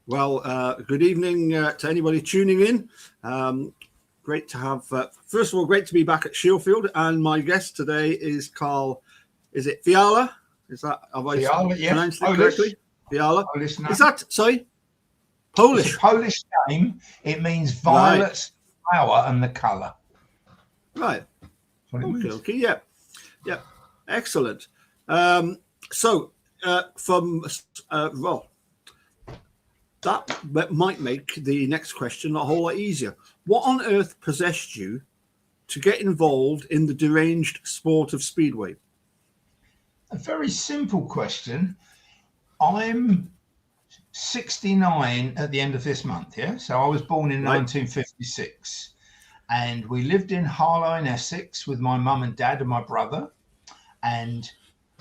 Well, good evening to anybody tuning in. Great to have, first of all, great to be back at Sheffield. And my guest today is Karl, is it Fiala? Have I Fiala, yes. pronounced it Polish. correctly? Fiala. Polish name. Is that, sorry? Polish. It's a Polish name. It means violet flower and the colour. Right. Okay. Yeah. Excellent. Well, that might make the next question a whole lot easier. What on earth possessed you to get involved in the deranged sport of Speedway? A very simple question. I'm 69 at the end of this month, yeah? So I was born in 1956, and we lived in Harlow in Essex with my mum and dad and my brother. And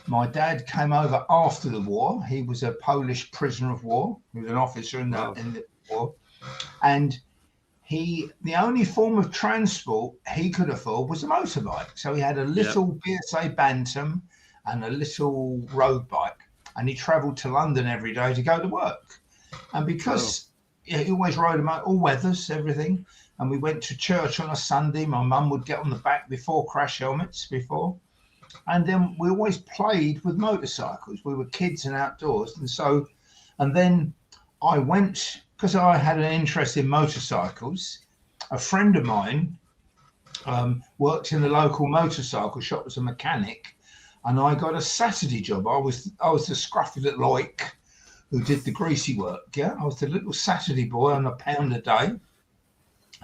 my dad came over after the war. He was a Polish prisoner of war. He was an officer in the war. And the only form of transport he could afford was a motorbike. So he had a little BSA Bantam and a little road bike. And he travelled to London every day to go to work. And because he always rode them out, all weathers, everything. And we went to church on a Sunday. My mum would get on the back before crash helmets before. And then we always played with motorcycles. We were kids and outdoors. And then I went, because I had an interest in motorcycles, a friend of mine worked in the local motorcycle shop as a mechanic. And I got a Saturday job. I was the scruffy little oik who did the greasy work. Yeah, I was the little Saturday boy on £1 a day.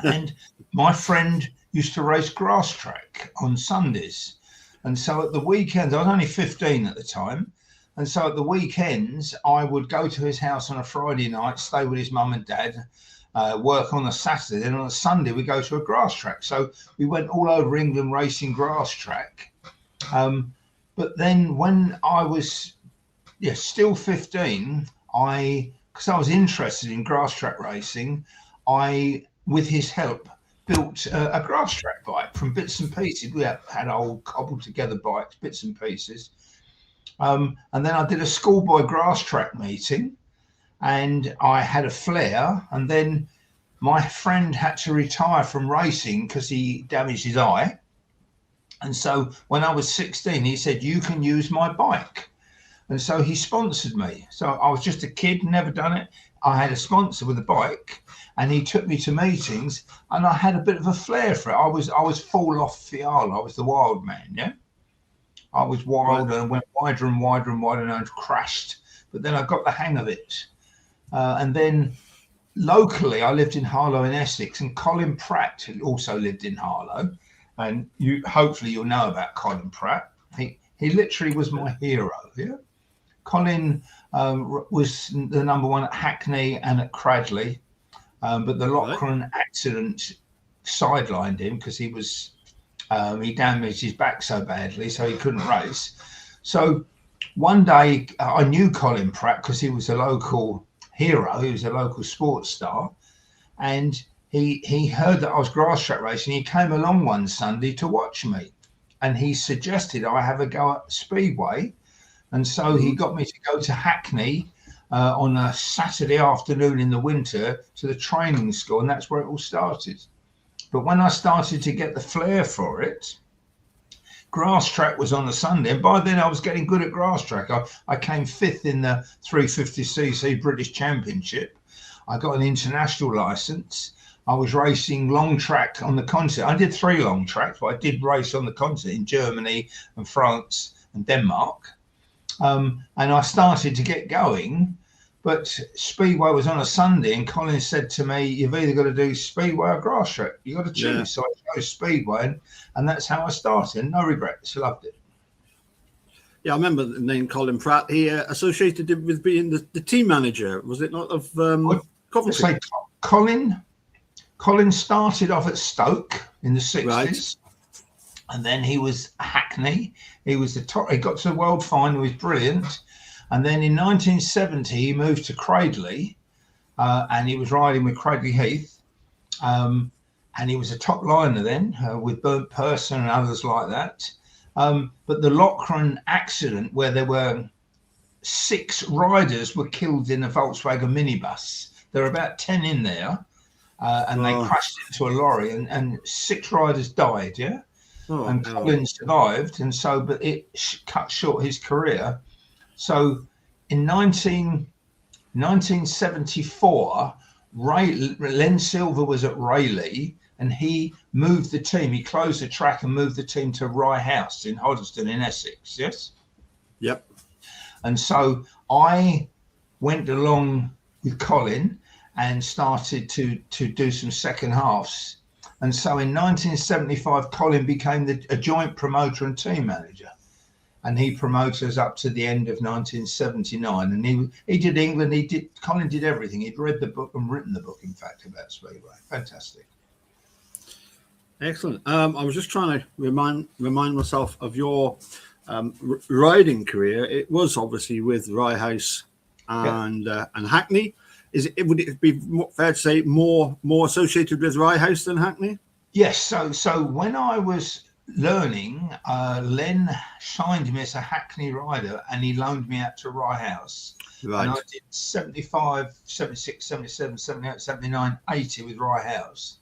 And my friend used to race grass track on Sundays. And so at the weekends, I was only 15 at the time. And so at the weekends, I would go to his house on a Friday night, stay with his mum and dad, work on a Saturday. Then on a Sunday, we go to a grass track. So we went all over England racing grass track. But then when I was still 15, because I was interested in grass track racing, with his help, built a grass track bike from bits and pieces. We had old cobbled together bikes, bits and pieces. And then I did a schoolboy grass track meeting, and I had a flare. And then my friend had to retire from racing because he damaged his eye. And so when I was 16, he said, "You can use my bike." And so he sponsored me. So I was just a kid, never done it. I had a sponsor with a bike, and he took me to meetings, and I had a bit of a flair for it. I was full off Fiala. I was the wild man, yeah? I was wild and went wider and wider and wider and crashed. But then I got the hang of it. And then locally, I lived in Harlow in Essex, and Colin Pratt also lived in Harlow. And hopefully you'll know about Colin Pratt. He literally was my hero. Yeah, Colin was the number one at Hackney and at Cradley, but the Loughran accident sidelined him because he damaged his back so badly, so he couldn't race. So one day I knew Colin Pratt because he was a local hero. He was a local sports star, and he heard that I was grass track racing. He came along one Sunday to watch me, and he suggested I have a go at Speedway. And so he got me to go to Hackney on a Saturday afternoon in the winter to the training school, and that's where it all started. But when I started to get the flair for it, grass track was on a Sunday, and by then I was getting good at grass track. I came 5th in the 350cc British Championship. I got an international license. I was racing long track on the continent. I did 3 long tracks, but I did race on the continent in Germany and France and Denmark. And I started to get going, but Speedway was on a Sunday, and Colin said to me, "You've either got to do Speedway or grass track. You got to choose." Yeah. So I chose Speedway, and that's how I started. And no regrets. Loved it. Yeah, I remember the name Colin Pratt. He associated it with being the team manager, was it not, of Coventry? Colin started off at Stoke in the 60s, and then he was Hackney. He was the top. He got to the world final. He was brilliant. And then in 1970, he moved to Cradley, and he was riding with Cradley Heath. And he was a top liner then with Bernd Persson and others like that. But the Loughran accident, where there were 6 riders were killed in a Volkswagen minibus. There were about 10 in there, and they crashed into a lorry, and 6 riders died. Yeah, and Colin survived, and so but it cut short his career. So in 1974, Len Silver was at Rayleigh, and he moved the team. He closed the track and moved the team to Rye House in Hoddesdon in Essex. Yes. Yep. And so I went along with Colin and started to do some second halves. And so in 1975, Colin became a joint promoter and team manager. And he promoted us up to the end of 1979. And he did England. Colin did everything. He'd read the book and written the book, in fact, about Speedway. Fantastic. Excellent. I was just trying to remind myself of your riding career. It was obviously with Rye House and Hackney. Would it be fair to say more associated with Rye House than Hackney? Yes. So when I was learning, Len signed me as a Hackney rider, and he loaned me out to Rye House. Right. And I did 75, 76, 77, 78, 79, 80 with Rye House.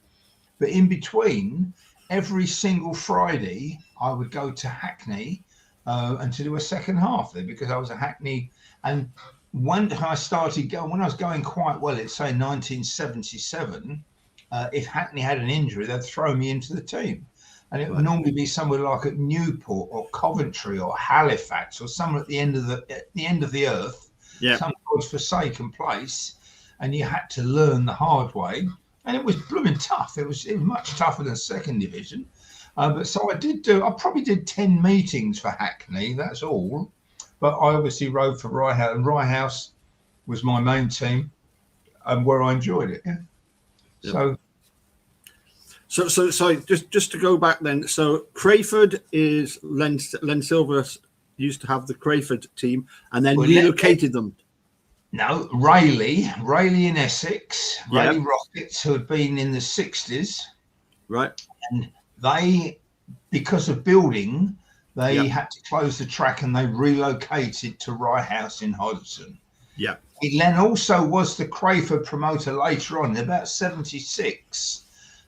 But in between, every single Friday, I would go to Hackney and to do a second half there, because I was a Hackney. And when I started going, when I was going quite well, it's say 1977, if Hackney had an injury, they'd throw me into the team. And it would normally be somewhere like at Newport or Coventry or Halifax or somewhere at the end of the earth, some godforsaken place, and you had to learn the hard way. And it was blooming tough. It was much tougher than second division. But so I probably did 10 meetings for Hackney. That's all. But I obviously rode for Rye House, and Rye House was my main team, and where I enjoyed it. Yeah. Yep. So just to go back then. So Crayford is Len Silver used to have the Crayford team, and then relocated them. No, Rayleigh in Essex, Rayleigh Rockets, who had been in the 60s. Right. And they, because of building, they had to close the track, and they relocated to Rye House in Hoddesdon. Yeah. Len also was the Crayford promoter later on. In about 76,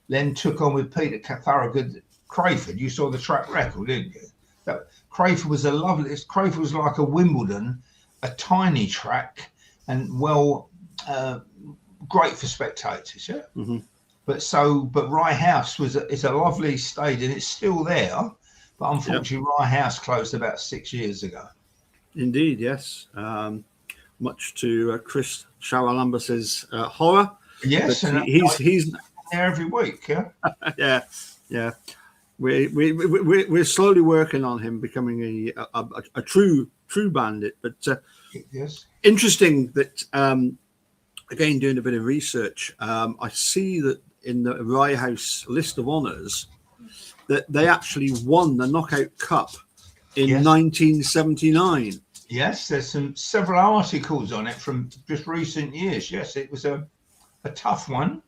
Len took on with Peter Thorogood Crayford. You saw the track record, didn't you? Crayford was Crayford was like a Wimbledon, a tiny track, and great for spectators, yeah. Mm-hmm. But Rye House is a lovely stadium. It's still there, but unfortunately, Rye House closed about 6 years ago. Indeed, yes. Much to Chris Shawalambas's horror. Yes, and he's there every week. Yeah, yeah. We're slowly working on him becoming a true bandit, but yes. Interesting that again, doing a bit of research, I see that in the Rye House list of honours that they actually won the Knockout Cup in 1979. Yes, there's several articles on it from just recent years. Yes, it was a tough one.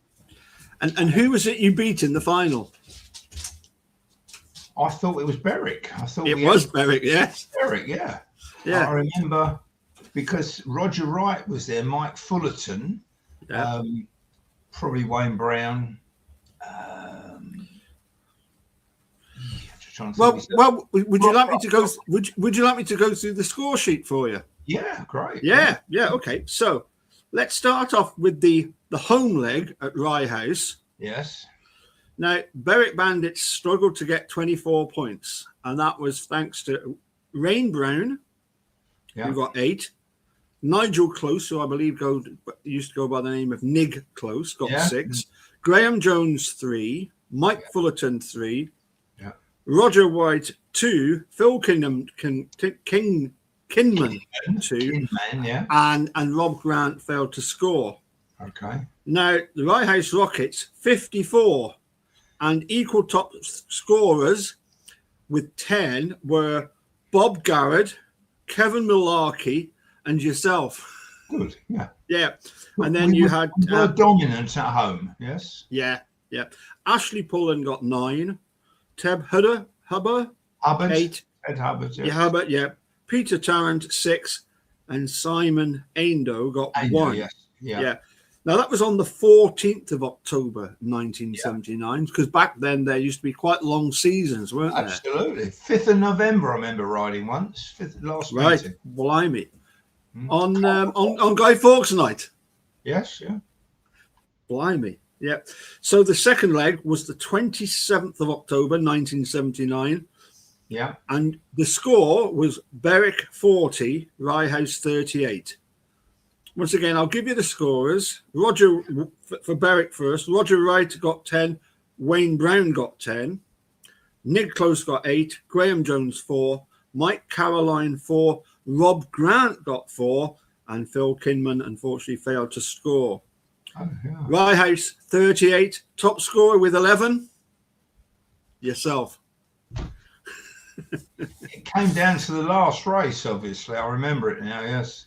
And who was it you beat in the final? I thought it was Berwick. It was Berwick, yes. Berwick, yeah. Yeah. I remember because Roger Wright was there, Mike Fullerton, probably Wayne Brown. Would you like me to go? Would you like me to go through the score sheet for you? Yeah, great. Yeah. Okay. So let's start off with the home leg at Rye House. Yes. Now, Berwick Bandits struggled to get 24 points, and that was thanks to Rain Brown, who got 8. Nigel Close, who I believe used to go by the name of Nig Close, got 6. Graham Jones, 3. Mike Fullerton, 3. Yeah. Roger White, 2. Phil Kinman, 2. And Rob Grant failed to score. Okay. Now, the Rye House Rockets, 54. And equal top scorers with 10 were Bob Garrett, Kevin Malarkey, and yourself. Good, yeah. Yeah. And then you had... We were dominant at home, yes? Yeah. Ashley Pullen got 9. Teb Hubbard, 8. Ed Hubbard, yes. Yeah, Hubbard, yeah. Peter Tarrant, 6. and Simon Aindo got Aindo, 1. yes. Yeah. Yeah. Now, that was on the 14th of October, 1979, because back then there used to be quite long seasons, weren't there? Absolutely. 5th of November, I remember riding once. 5th last Right. meeting. Blimey. On Guy Fawkes night. Yes, yeah. Blimey. Yeah. So the second leg was the 27th of October, 1979. Yeah. And the score was Berwick 40, Rye House 38. Once again, I'll give you the scorers. Roger, for Berwick first, Roger Wright got 10, Wayne Brown got 10, Nick Close got 8, Graham Jones 4, Mike Caroline 4, Rob Grant got 4, and Phil Kinman unfortunately failed to score. Oh, yeah. Rye House 38, top scorer with 11, yourself. It came down to the last race, obviously. I remember it now, yes.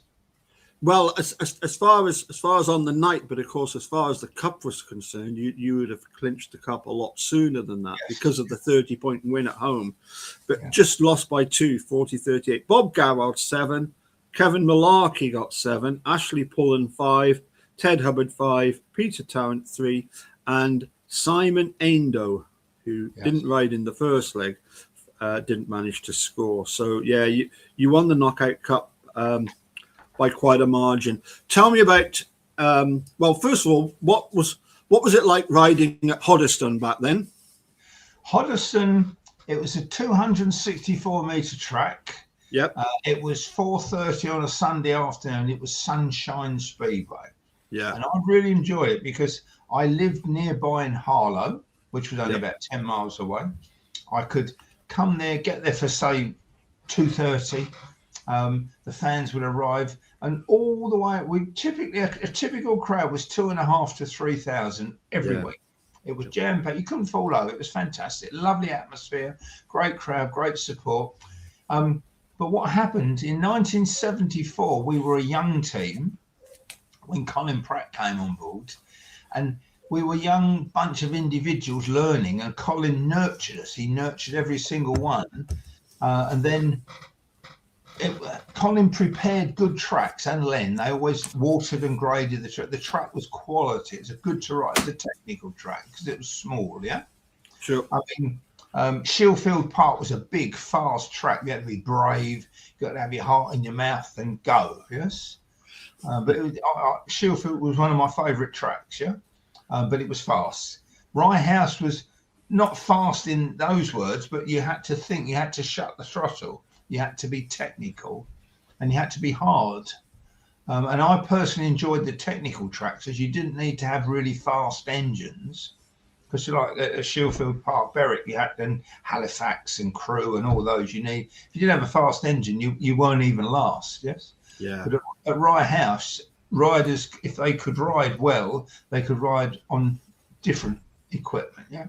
Well, as far as on the night, but of course, as far as the cup was concerned, you would have clinched the cup a lot sooner than that, yes, because of the 30-point win at home, but just lost by 2, 40-38. Bob Garrard 7, Kevin Malarkey got 7, Ashley Pullen 5, Ted Hubbard 5, Peter Tarrant 3, and Simon Aindo, who didn't ride in the first leg, didn't manage to score. So yeah, you won the Knockout Cup by quite a margin. Tell me about, well, first of all, what was it like riding at Hoddesdon back then? Hoddesdon, it was a 264-metre track. Yep. It was 4:30 on a Sunday afternoon. It was Sunshine Speedway. Yeah. And I really enjoyed it because I lived nearby in Harlow, which was only about 10 miles away. I could come there, get there for, say, 2:30. The fans would arrive, and all the way, we typically a typical crowd was 2,500 to 3,000 every week. It was jam-packed. You couldn't fall over. It was fantastic. Lovely atmosphere, great crowd, great support. But what happened in 1974, we were a young team when Colin Pratt came on board, and we were a young bunch of individuals learning, and Colin nurtured us. He nurtured every single one, and then Colin prepared good tracks, and Len, they always watered and graded the track. The track was quality. It's a good to ride. It's a technical track because it was small. Yeah, sure. I mean, Shieldfield Park was a big, fast track. You had to be brave. You got to have your heart in your mouth and go. Yes, but Shieldfield was one of my favourite tracks. Yeah, but it was fast. Rye House was not fast in those words, but you had to think. You had to shut the throttle. You had to be technical, and you had to be hard. And I personally enjoyed the technical tracks, as you didn't need to have really fast engines, because like at Shieldfield Park, Berwick, you had, and Halifax and Crewe and all those. You need. If you didn't have a fast engine, you won't even last. Yes. Yeah. But at Rye House, riders, if they could ride well, they could ride on different equipment. Yeah.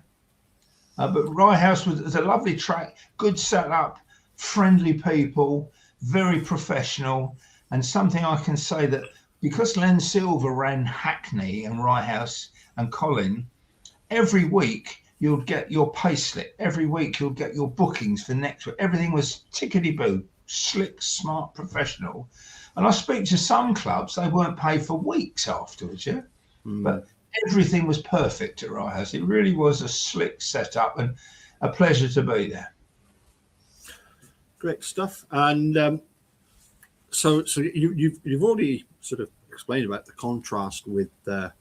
But Rye House was a lovely track, good setup. Friendly people, very professional, and something I can say that because Len Silver ran Hackney and Rye House and Colin, every week you'll get your pay slip. Every week you'll get your bookings for next week. Everything was tickety-boo, slick, smart, professional. And I speak to some clubs, they weren't paid for weeks afterwards, yeah? But everything was perfect at Rye House. It really was a slick setup and a pleasure to be there. Great stuff. And so you've already sort of explained about the contrast with the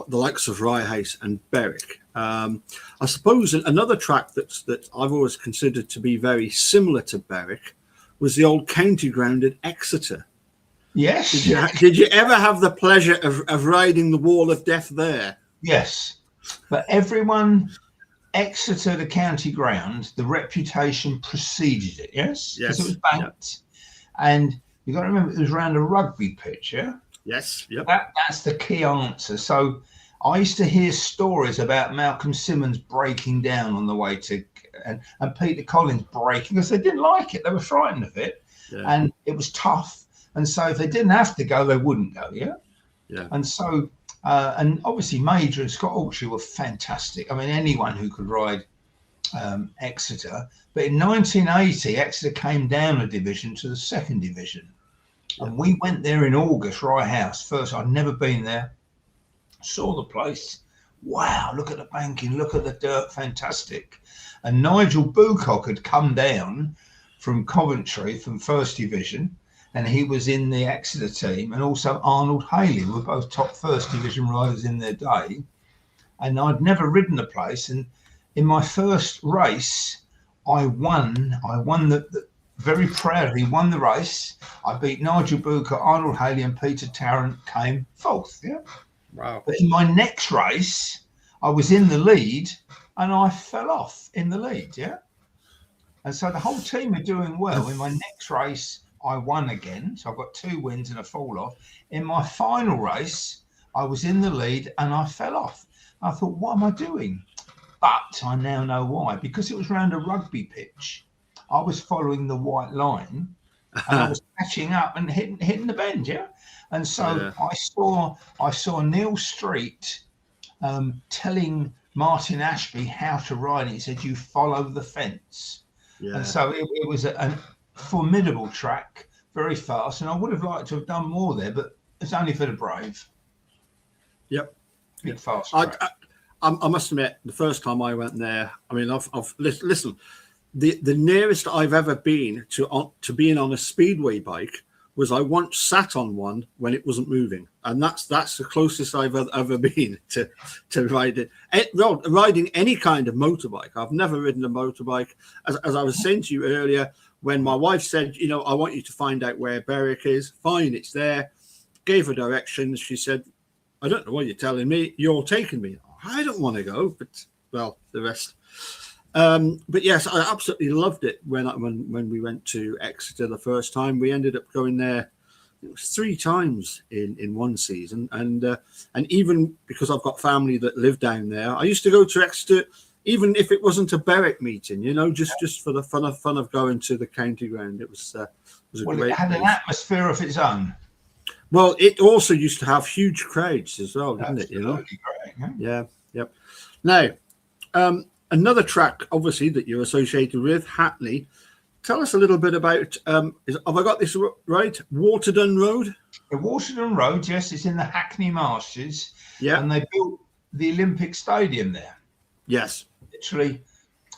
likes of Rye House and Berwick. I suppose another track that I've always considered to be very similar to Berwick was the old county ground at Exeter. Yes. Did you ever have the pleasure of riding the Wall of Death there? Yes, but everyone. Exeter, the county ground, the reputation preceded it, yes? Because it was banked. And you've got to remember, it was around a rugby pitch, yeah? Yes, yep. That's the key answer. So I used to hear stories about Malcolm Simmons breaking down on the way to, and Peter Collins breaking, because they didn't like it. They were frightened of it. Yeah. And it was tough. And so if they didn't have to go, they wouldn't go, yeah? Yeah. And so... and obviously Major and Scott Hawkshaw were fantastic. I mean, anyone who could ride Exeter. But in 1980, Exeter came down a division to the second division. Yeah. And we went there in August, Rye House. First, I'd never been there. Saw the place. Wow, look at the banking, look at the dirt, fantastic. And Nigel Bucock had come down from Coventry, from First Division, and he was in the Exeter team, and also Arnold Haley were both top First Division riders in their day. And I'd never ridden the place, and in my first race, I won the very proudly won the race. I beat Nigel Bucock, Arnold Haley, and Peter Tarrant came fourth. Yeah. Wow. But in my next race, I was in the lead and I fell off in the lead, yeah? And so the whole team are doing well. In my next race, I won again. So I've got 2 wins and a fall off. In my final race, I was in the lead and I fell off. I thought, what am I doing? But I now know why. Because it was around a rugby pitch, I was following the white line and I was catching up and hitting the bend, yeah? And so I saw Neil Street telling Martin Ashby how to ride it. He said, you follow the fence. Yeah. And so it was a formidable track, very fast. And I would have liked to have done more there, but it's only for the brave. Yep. Big fast track. I must admit, the first time I went there, I mean, I've listen, the nearest I've ever been to being on a Speedway bike was I once sat on one when it wasn't moving, and that's the closest I've ever been to riding any kind of motorbike. I've never ridden a motorbike. As I was saying to you earlier, when my wife said, I want you to find out where Berwick is. Fine, it's there. Gave her directions. She said, I don't know what you're telling me. You're taking me. I don't want to go, but well, the rest. But yes, I absolutely loved it when we went to Exeter the first time. We ended up going there, it was 3 times in one season, and even because I've got family that live down there, I used to go to Exeter even if it wasn't a Berwick meeting, just for the fun of going to the county ground. It was a great. It had an atmosphere of its own. Well, it also used to have huge crowds as well, didn't it? Great, yeah, yep. Now, another track, obviously, that you're associated with, Hackney. Tell us a little bit about, have I got this right? Waterden Road? The Waterden Road, yes, it's in the Hackney Marshes. Yeah. And they built the Olympic Stadium there. Yes. Literally.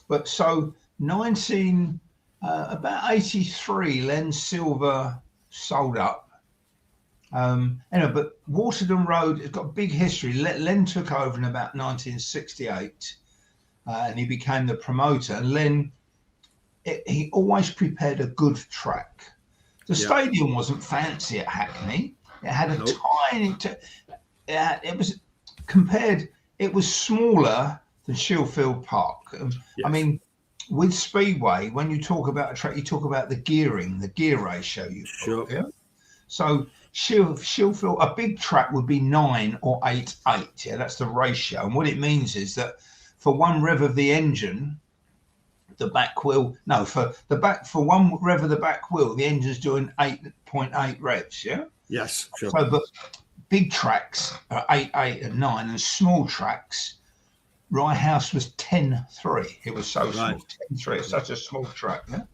But so about 83, Len Silver sold up. But Waterden Road has got a big history. Len took over in about 1968. And he became the promoter. And Len, he always prepared a good track. The stadium wasn't fancy at Hackney. It had a tiny. It was smaller than Sheffield Park. I mean, with Speedway, when you talk about a track, you talk about the gear ratio. Sure. Yeah. So Sheffield, a big track would be 9 or 8.8. Yeah, that's the ratio. And what it means is that for one rev of the engine, for one rev of the back wheel, the engine's doing 8.8 revs, yeah? Yes, sure. So, but big tracks are 8.8 and 9, and small tracks, Rye House was 10.3. It was so small, 10.3. It's such a small track, yeah?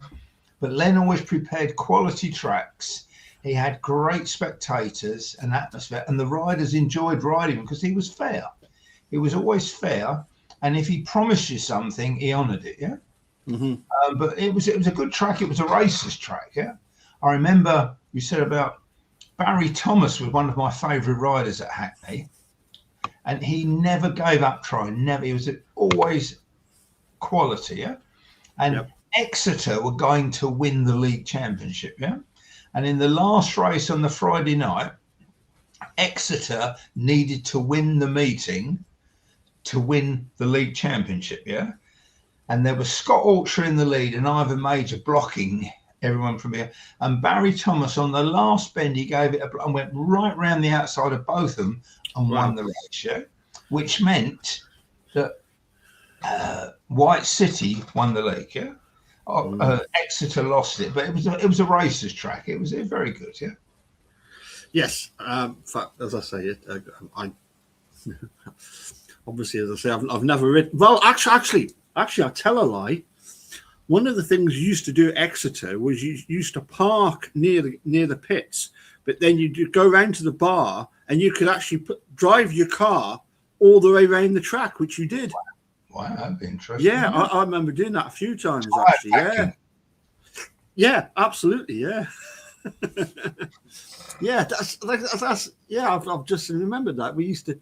But Len always prepared quality tracks. He had great spectators and atmosphere, and the riders enjoyed riding because he was fair. He was always fair. And if he promised you something, he honoured it, yeah? Mm-hmm. But it was a good track. It was a racer's track, yeah? I remember you said about Barry Thomas was one of my favourite riders at Hackney. And he never gave up trying, never. He was always quality, yeah? And Exeter were going to win the league championship, yeah? And in the last race on the Friday night, Exeter needed to win the meeting to win the league championship, yeah? And there was Scott Alcher in the lead and Ivan Major blocking everyone from here. And Barry Thomas on the last bend, he gave it and went right round the outside of both of them and won the race, yeah? Which meant that White City won the league, yeah? Exeter lost it, but it was a racer's track. It was very good, yeah? Yes. In fact, as I say, I obviously, as I say, I've never ridden. Well, actually, Actually, I tell a lie. One of the things you used to do at Exeter was you used to park near the pits, but then you'd go around to the bar and you could actually drive your car all the way around the track, which you did. Wow, that'd be interesting. Yeah, I remember doing that a few times, actually. Yeah. Yeah, absolutely. Yeah. Yeah, that's yeah. I've just remembered that we used to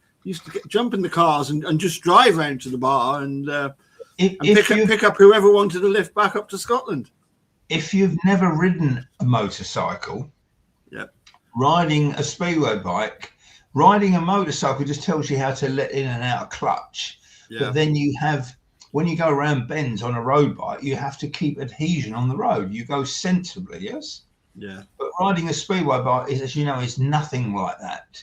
jump in the cars and just drive around to the bar and pick up whoever wanted to lift back up to Scotland. If you've never ridden a motorcycle, riding a speedway bike, riding a motorcycle just tells you how to let in and out a clutch. Yeah. But then when you go around bends on a road bike, you have to keep adhesion on the road. You go sensibly, yes? Yeah. But riding a speedway bike, as you know, is nothing like that.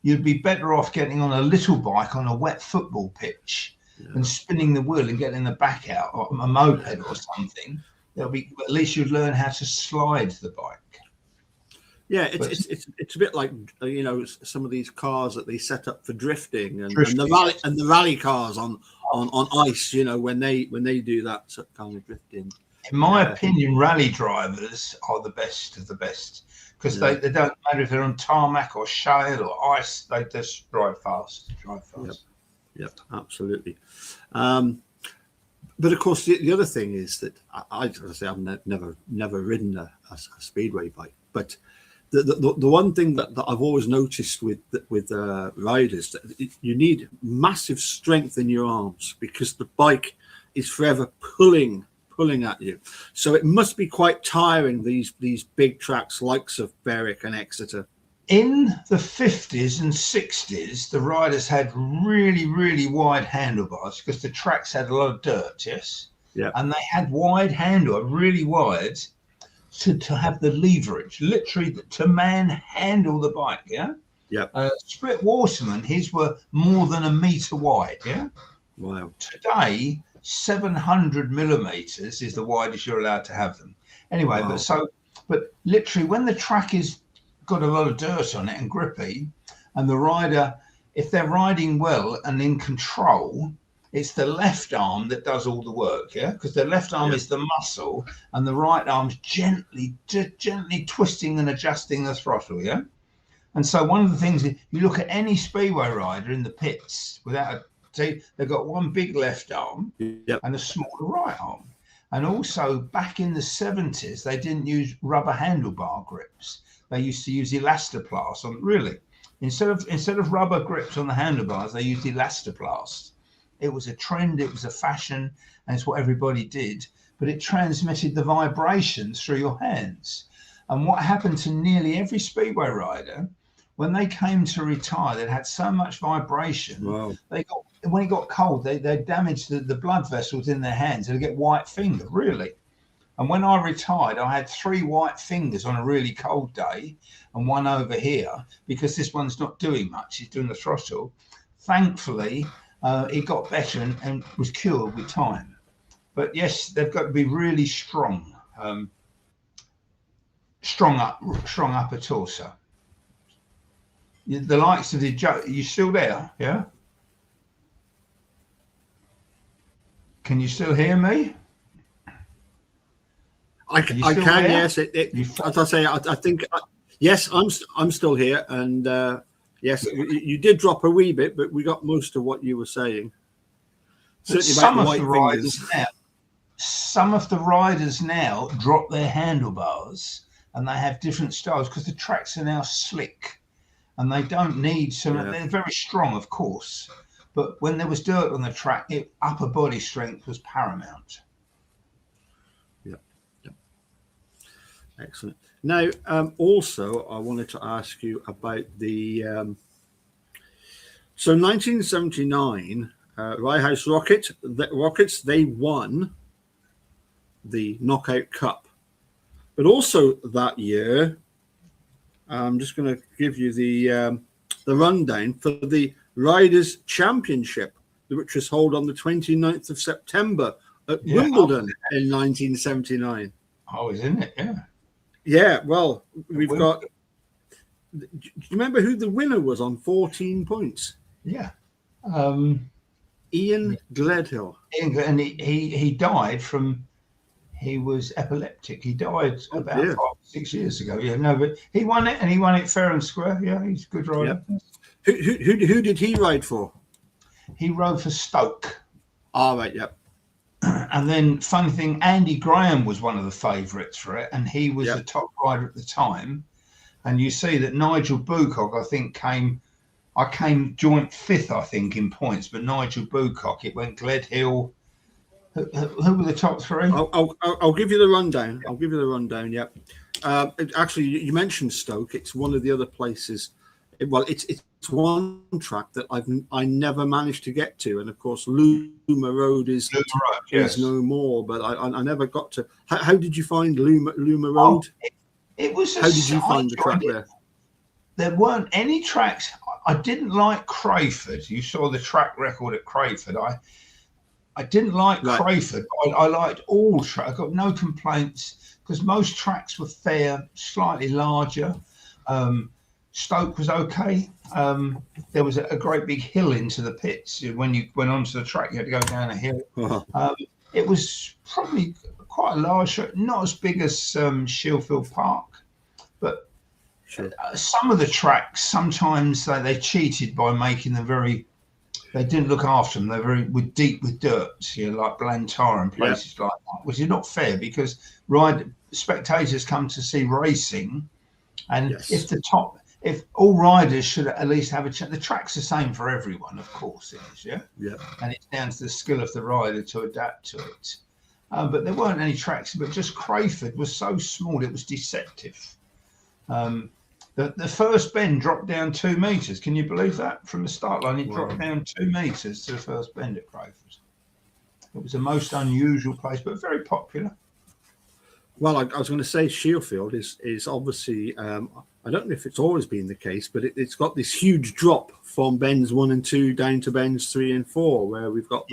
You'd be better off getting on a little bike on a wet football pitch and spinning the wheel and getting the back out, or a moped or something. At least you'd learn how to slide the bike. Yeah, it's a bit like some of these cars that they set up for drifting and the rally cars on ice. When they do that sort of kind of drifting. In my opinion, rally drivers are the best of the best because they don't matter if they're on tarmac or shale or ice. They just drive fast. Yep, absolutely. But of course, the other thing is that I've never ridden a speedway bike, but the one thing that I've always noticed with riders, that you need massive strength in your arms because the bike is forever pulling at you. So it must be quite tiring, these big tracks likes of Berwick and Exeter. In the 50s and 60s, the riders had really, really wide handlebars because the tracks had a lot of dirt, yes? Yeah. And they had wide handlebars, really wide, to have the leverage, literally to manhandle the bike, yeah? Yeah. Split Waterman, his were more than a metre wide, yeah? Wow. Today, 700 millimetres is the widest you're allowed to have them. Anyway, wow. but literally when the track is got a lot of dirt on it and grippy, and the rider, if they're riding well and in control, it's the left arm that does all the work, yeah? Because the left arm is the muscle and the right arm's gently twisting and adjusting the throttle, yeah? And so one of the things, you look at any speedway rider in the pits, they've got one big left arm and a smaller right arm. And also back in the 70s, they didn't use rubber handlebar grips. They used to use elastoplast instead of rubber grips on the handlebars, they used elastoplast. It was a trend, it was a fashion, and it's what everybody did, but it transmitted the vibrations through your hands. And what happened to nearly every speedway rider, when they came to retire, they had so much vibration. Wow. When it got cold, they damaged the blood vessels in their hands and they get white finger, really. And when I retired, I had 3 white fingers on a really cold day and one over here because this one's not doing much. He's doing the throttle. Thankfully, it got better and was cured with time. But yes, they've got to be really strong, strong upper torso. The likes of you still there? Yeah. Can you still hear me? I can. There? Yes. As I say, I think yes. I'm still here, and yes, you did drop a wee bit, but we got most of what you were saying. Some of the riders now drop their handlebars, and they have different styles because the tracks are now slick, and they don't need some. Yeah. They're very strong, of course. But when there was dirt on the track, upper body strength was paramount. Yeah. Excellent. Now, also, I wanted to ask you about the... So 1979, Rye House Rockets, they won the Knockout Cup. But also that year, I'm just going to give you the rundown for the Riders' Championship, which was held on the 29th of September at Wimbledon in 1979. Oh, isn't it? Yeah. Yeah, well, we've got... Do you remember who the winner was on 14 points? Yeah. Ian Gledhill. And he died from, he was epileptic. He died about 5 or 6 years ago. Yeah, no, but he won it, and he won it fair and square. Yeah, he's a good rider. Yep. Who did he ride for? He rode for Stoke. Oh, right, yep. And then, funny thing, Andy Graham was one of the favourites for it, and he was the top rider at the time. And you see that Nigel Bucock, I think, I came joint 5th, I think, in points, but Nigel Bucock, it went Gledhill. Who were the top 3? I'll give you the rundown. I'll give you the rundown, yep. Actually, you mentioned Stoke. It's one of the other places. It's one track that I never managed to get to, and of course Luma Road is no more. But I never got to. How did you find Luma Road? It was. How did you find the track there? There weren't any tracks. I didn't like Crayford. You saw the track record at Crayford. I didn't like Crayford. I liked all tracks. I got no complaints because most tracks were fair, slightly larger. Stoke was okay. There was a great big hill into the pits. When you went onto the track, you had to go down a hill. It was probably quite a large, not as big as Sheffield Park, but some of the tracks, sometimes they cheated by making them they didn't look after them. They were deep with dirt, like Blantyre and places like that, which is not fair because spectators come to see racing, and if all riders should at least have a chance. The track's the same for everyone, of course it is, and it's down to the skill of the rider to adapt to it. But there weren't any tracks, but just Crayford was so small, it was deceptive. The first bend dropped down 2 metres. Can you believe that? From the start line, it dropped down 2 metres to the first bend at Crayford. It was a most unusual place, but very popular. Well, I was going to say Sheffield is obviously, I don't know if it's always been the case, but it's got this huge drop from bends 1 and 2 down to bends 3 and 4, where we've got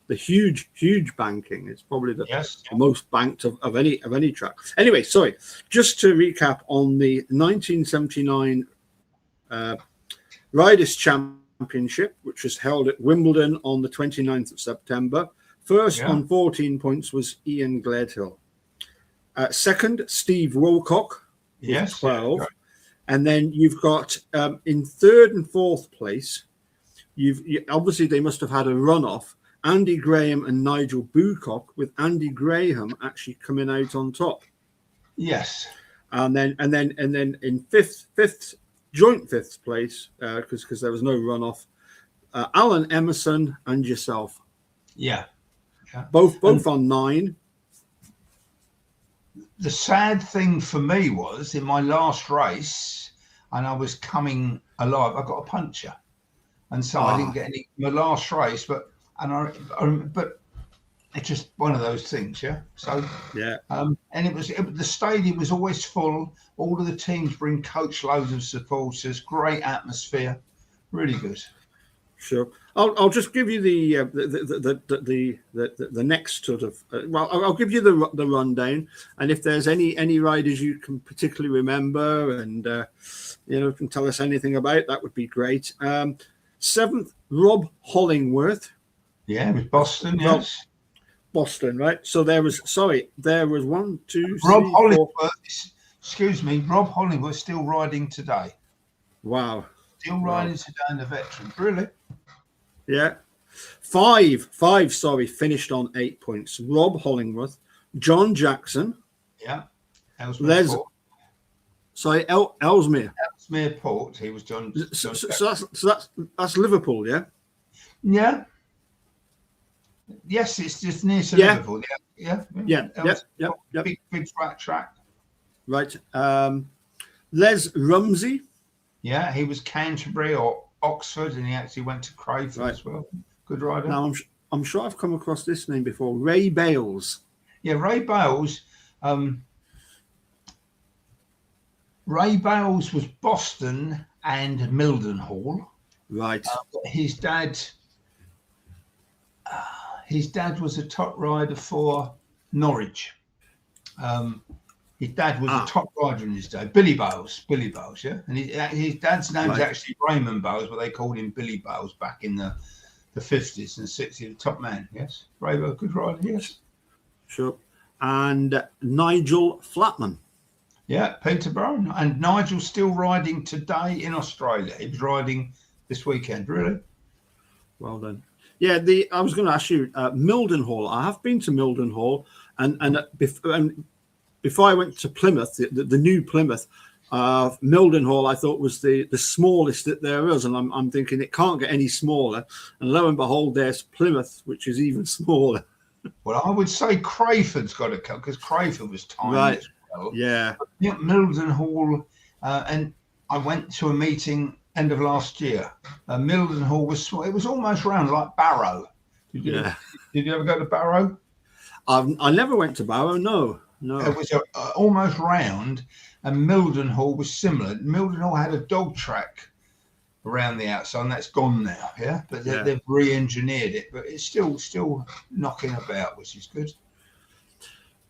the huge banking. It's probably the most banked of any track. Anyway, sorry, just to recap on the 1979 Riders' Championship, which was held at Wimbledon on the 29th of September. First on 14 points was Ian Gledhill. Second, Steve Wilcock, 12. And then you've got in 3rd and 4th place, obviously they must have had a runoff, Andy Graham and Nigel Bucock, with Andy Graham actually coming out on top. Yes. And then in fifth joint 5th place, because there was no runoff, Alan Emerson and yourself. Yeah. Both on 9. The sad thing for me was in my last race, and I was coming alive, I got a puncture, and so I didn't get any my last race. But it's just one of those things, So and the stadium was always full. All of the teams bring coach loads of supporters. Great atmosphere, really good. Sure. I'll just give you the next sort of. I'll give you the rundown, and if there's any riders you can particularly remember, and can tell us anything about, that would be great. 7th, Rob Hollingworth. Yeah, with Boston. Yes, Boston. Right. So there was 1, 2, 3, Rob Hollingworth. 4. Excuse me, Rob Hollingworth still riding today. Wow. Still riding today in the Veterans. Really? Yeah. 5, finished on 8 points. Rob Hollingworth, John Jackson. Yeah. Ellesmere Port. He was John. So that's Liverpool, yeah? Yeah. Yes, it's just near to Liverpool. Yeah. Big flat track. Right. Les Rumsey. Yeah, he was Canterbury or Oxford, and he actually went to Crayford as well. Good rider. Now, I'm sure I've come across this name before. Ray Bales. Yeah, Ray Bales. Ray Bales was Boston and Mildenhall. Right. His dad was a top rider for Norwich. His dad was a top rider in his day. Billy Bales, yeah. And his dad's name is actually Raymond Bales, but they called him Billy Bales back in the the 50s and 60s, the top man. Yes, Bravo, good rider. Yes, sure. And Nigel Flatman. Yeah, Peterborough. And Nigel's still riding today in Australia. He was riding this weekend. Really? Well done. Yeah, I was going to ask you, Mildenhall. I have been to Mildenhall, and before I went to Plymouth, the new Plymouth, Mildenhall I thought was the smallest that there is, and I'm thinking it can't get any smaller. And lo and behold, there's Plymouth, which is even smaller. Well, I would say Crayford's got to come because Crayford was tiny. Right. As well. Yeah. Mildenhall, and I went to a meeting end of last year. Mildenhall was small. It was almost round like Barrow. Did you ever go to Barrow? I never went to Barrow. No. It was almost round, and Mildenhall was similar. Mildenhall had a dog track around the outside, and that's gone now. Yeah, but they've re-engineered it, but it's still knocking about, which is good.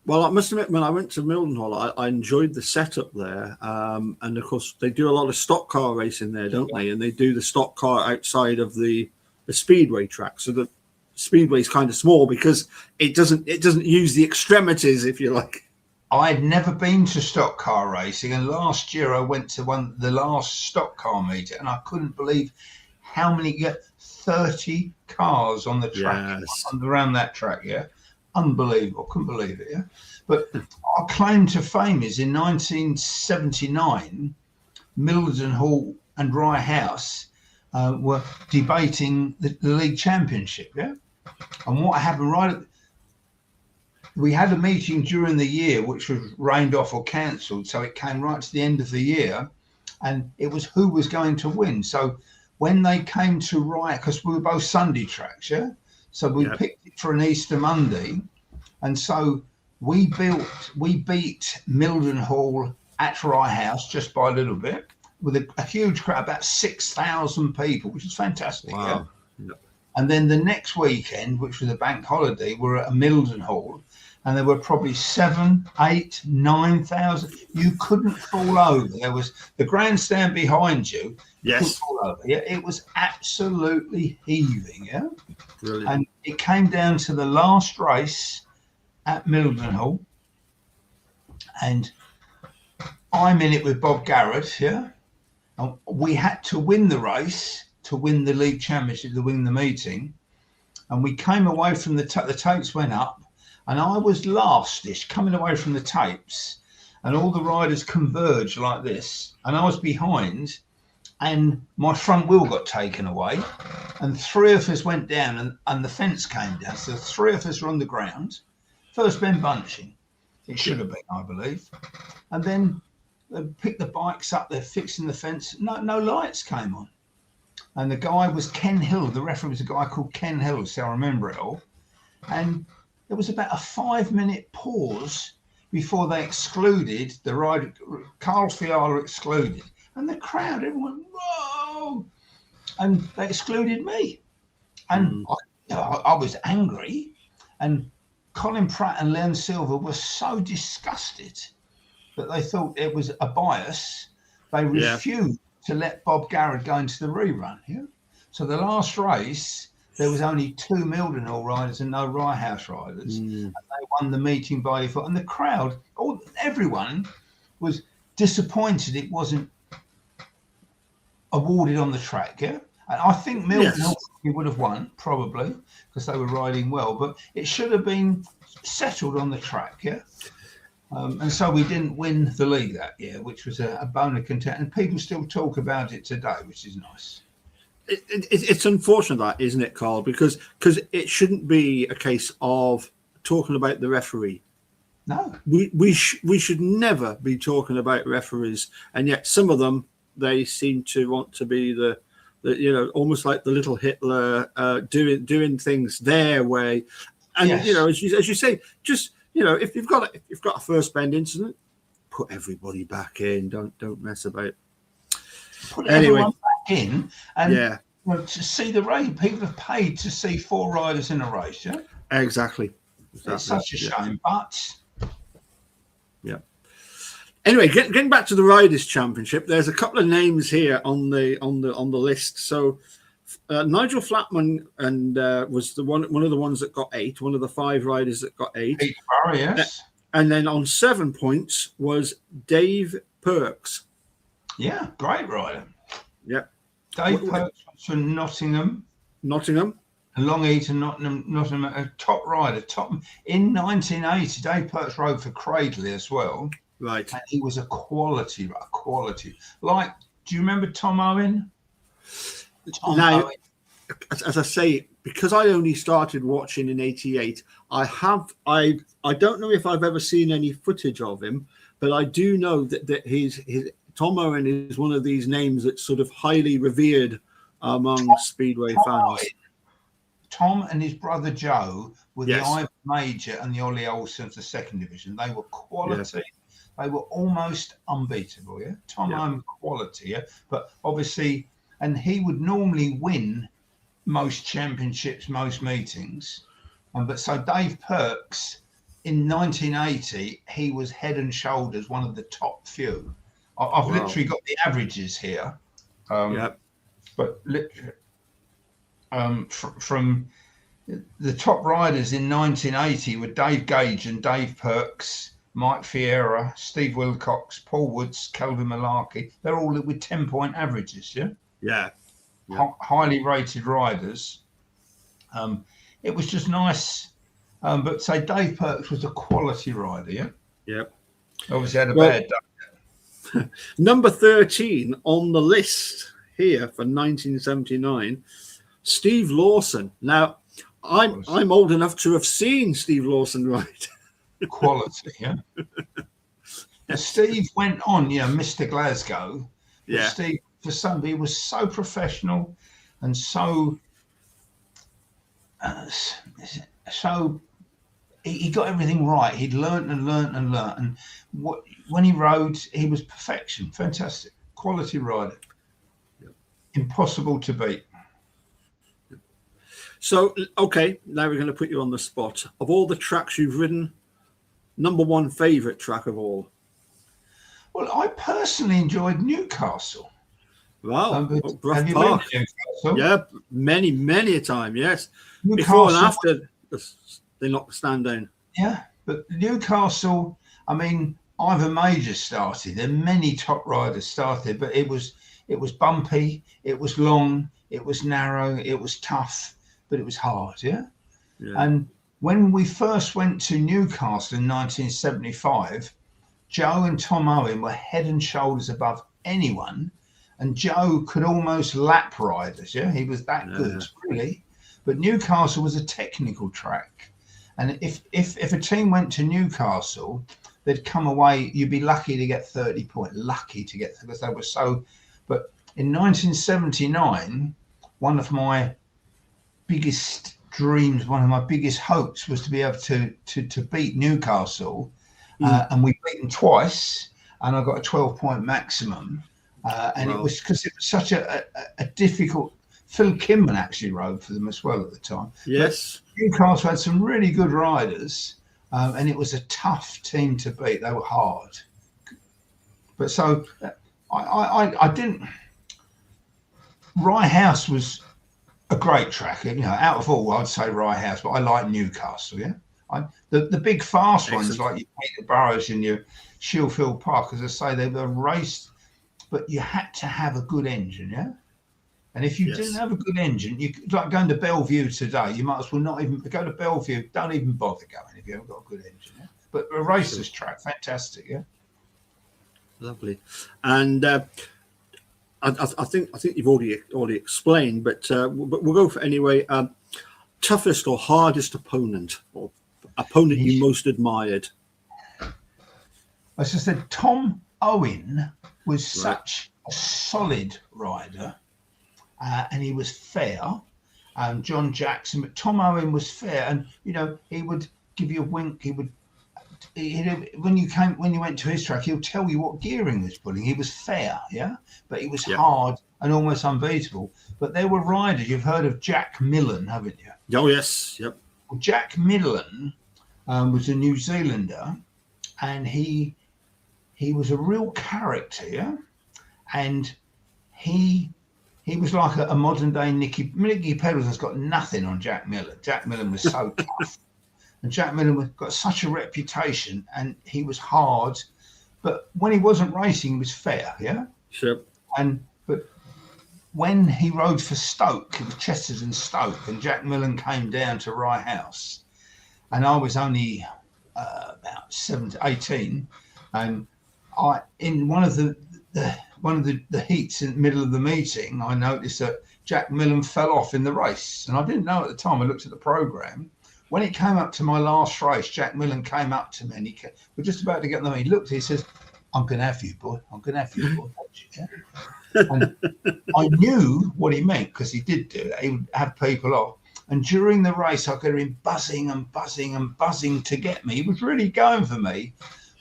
Well, I must admit, when I went to Mildenhall, I enjoyed the setup there. And of course, they do a lot of stock car racing there, don't they? And they do the stock car outside of the Speedway track. So the Speedway is kind of small because it doesn't use the extremities, if you like. I'd never been to stock car racing, and last year I went to the last stock car meet, and I couldn't believe how many 30 cars on the track, around that track. Yeah. Unbelievable, couldn't believe it. Yeah, but our claim to fame is in 1979, Mildenhall and Rye House were debating the league championship. Yeah, and what happened we had a meeting during the year which was rained off or cancelled, so it came right to the end of the year, and it was who was going to win. So when they came to Rye, because we were both Sunday tracks, yeah. So we picked it for an Easter Monday, and so we beat Mildenhall at Rye House just by a little bit with a huge crowd, about 6,000 people, which is fantastic. Wow. Yeah? And then the next weekend, which was a bank holiday, we were at Mildenhall, and there were probably 7,000, 8,000, 9,000. You couldn't fall over. There was the grandstand behind you. Yes. Fall over. Yeah, it was absolutely heaving. Yeah. Brilliant. And it came down to the last race at Mildenhall, and I'm in it with Bob Garrett. Yeah. And we had to win the race to win the league championship, to win the meeting. And we came away from the tapes went up, and I was lastish coming away from the tapes, and all the riders converged like this, and I was behind, and my front wheel got taken away, and 3 of us went down, and the fence came down. So 3 of us were on the ground. First Ben bunching, it should have been, I believe. And then they picked the bikes up, they're fixing the fence. No lights came on. And the guy was Ken Hill. The referee was a guy called Ken Hill, so I remember it all. And there was about a 5-minute pause before they excluded the rider. Karl Fiala excluded. And the crowd, everyone, whoa! And they excluded me. And I was angry. And Colin Pratt and Len Silver were so disgusted that they thought it was a bias. They refused to let Bob Garrett go into the rerun. Yeah. So the last race, there was only 2 Mildenhall riders and no Rye House riders. And they won the meeting by default. And the crowd, everyone was disappointed it wasn't awarded on the track. Yeah. And I think Mildenhall would have won, probably, because they were riding well. But it should have been settled on the track. Yeah. And so we didn't win the league that year, which was a bone of contention. And people still talk about it today, which is nice. It's unfortunate, that, isn't it, Karl? Because it shouldn't be a case of talking about the referee. No. We should never be talking about referees. And yet some of them, they seem to want to be the almost like the little Hitler, doing things their way. And, as you say, just... if you've got a first bend incident, put everybody back in. Don't mess about. Put everyone back in, and to see the race. People have paid to see 4 riders in a race. Yeah, exactly. It's such a shame, but Anyway, getting back to the Riders' Championship, there's a couple of names here on the list. So, Nigel Flatman and was one of the ones that got 8. One of the 5 riders that got 8. Peterborough, yes. And then on 7 points was Dave Perks. Yeah, great rider. Yep. Dave Perks was from Nottingham. Long Eaton, Nottingham, a top rider. In 1980, Dave Perks rode for Cradley as well. Right. And he was a quality. Like, do you remember Tom Owen? Owen. As I say, because I only started watching in '88, I don't know if I've ever seen any footage of him, but I do know that his Tom Owen is one of these names that's sort of highly revered among Speedway fans. Tom and his brother Joe were Yes. the Ivan Major and the Ollie Olsen of the 2nd division. They were quality. Yeah. They were almost unbeatable. Yeah, Tom Owen quality. Yeah, but obviously, and he would normally win most championships, most meetings. But so Dave Perks in 1980, he was head and shoulders one of the top few. I've literally got the averages here. But literally, from the top riders in 1980 were Dave Gage and Dave Perks, Mike Fiera, Steve Wilcox, Paul Woods, Kelvin Malarkey. They're all with 10-point averages. Yeah. Highly rated riders. It was just nice. But say Dave Perks was a quality rider. Yeah. Yep. Obviously had a bad day. Number 13 on the list here for 1979, Steve Lawson. Now, I'm old enough to have seen Steve Lawson ride. Quality, yeah. Steve went on, Mr. Glasgow. Yeah. Steve, for somebody, was so professional and so he got everything right. He'd learnt. And when he rode, he was perfection. Fantastic. Quality rider. Yep. Impossible to beat. So, okay, now we're going to put you on the spot. Of all the tracks you've ridden, number 1 favourite track of all? Well, I personally enjoyed Newcastle. Wow. Have you been to Newcastle? Yeah, many a time, yes. Newcastle, before and after they knocked the stand down. Yeah, but Newcastle, I mean, Ivan Major started. There many top riders started, but it was bumpy, it was long, it was narrow, it was tough, but it was hard, yeah? And when we first went to Newcastle in 1975, Joe and Tom Owen were head and shoulders above anyone, and Joe could almost lap riders, yeah? He was that good, really. But Newcastle was a technical track. And if a team went to Newcastle, they'd come away, you'd be lucky to get 30 points, because they were so. But in 1979, one of my biggest dreams, one of my biggest hopes was to be able to beat Newcastle. And we beat them twice, and I got a 12-point maximum. And it was because it was such a difficult. Phil Kinman actually rode for them as well at the time. Yes. But Newcastle had some really good riders, and it was a tough team to beat. They were hard. But so I didn't. Rye House was a great track. Out of all, I'd say Rye House, but I like Newcastle, yeah. The big fast ones like your Peterboroughs and your Sheffield Park, as I say, they were raced, but you had to have a good engine, yeah. And if you didn't have a good engine, like going to Bellevue today, you might as well not even go to Bellevue. Don't even bother going if you haven't got a good engine. Yeah? But a racer's track, fantastic, yeah. Lovely, and I think you've already explained, but we'll go for anyway. Toughest or hardest opponent, or opponent you most admired? As I said, Tom Owen was such a solid rider. And he was fair, John Jackson, but Tom Owen was fair, and he would give you a wink. When you went to his track, he'll tell you what gearing he was pulling. He was fair, yeah, but he was hard and almost unbeatable. But there were riders. You've heard of Jack Millen, haven't you? Oh yes, yep. Well, Jack Millen was a New Zealander, and he was a real character, yeah, and he he was like a modern day Nicky Pendleton's got nothing on Jack Millen. Jack Millen was so tough, and Jack Millen got such a reputation, and he was hard. But when he wasn't racing, he was fair, yeah. Sure. But when he rode for Stoke, it was Chesterton Stoke, and Jack Millen came down to Rye House, and I was only about 18, and in one of the heats in the middle of the meeting, I noticed that Jack Millen fell off in the race, and I didn't know at the time. I looked at the programme. When it came up to my last race, Jack Millen came up to me, and we're just about to get them. He looked, he says, "I'm going to have you, boy. I'm going to have you, boy." Yeah? And I knew what he meant, because he did do that. He would have people off. And during the race, I could hear him buzzing and buzzing and buzzing to get me. He was really going for me.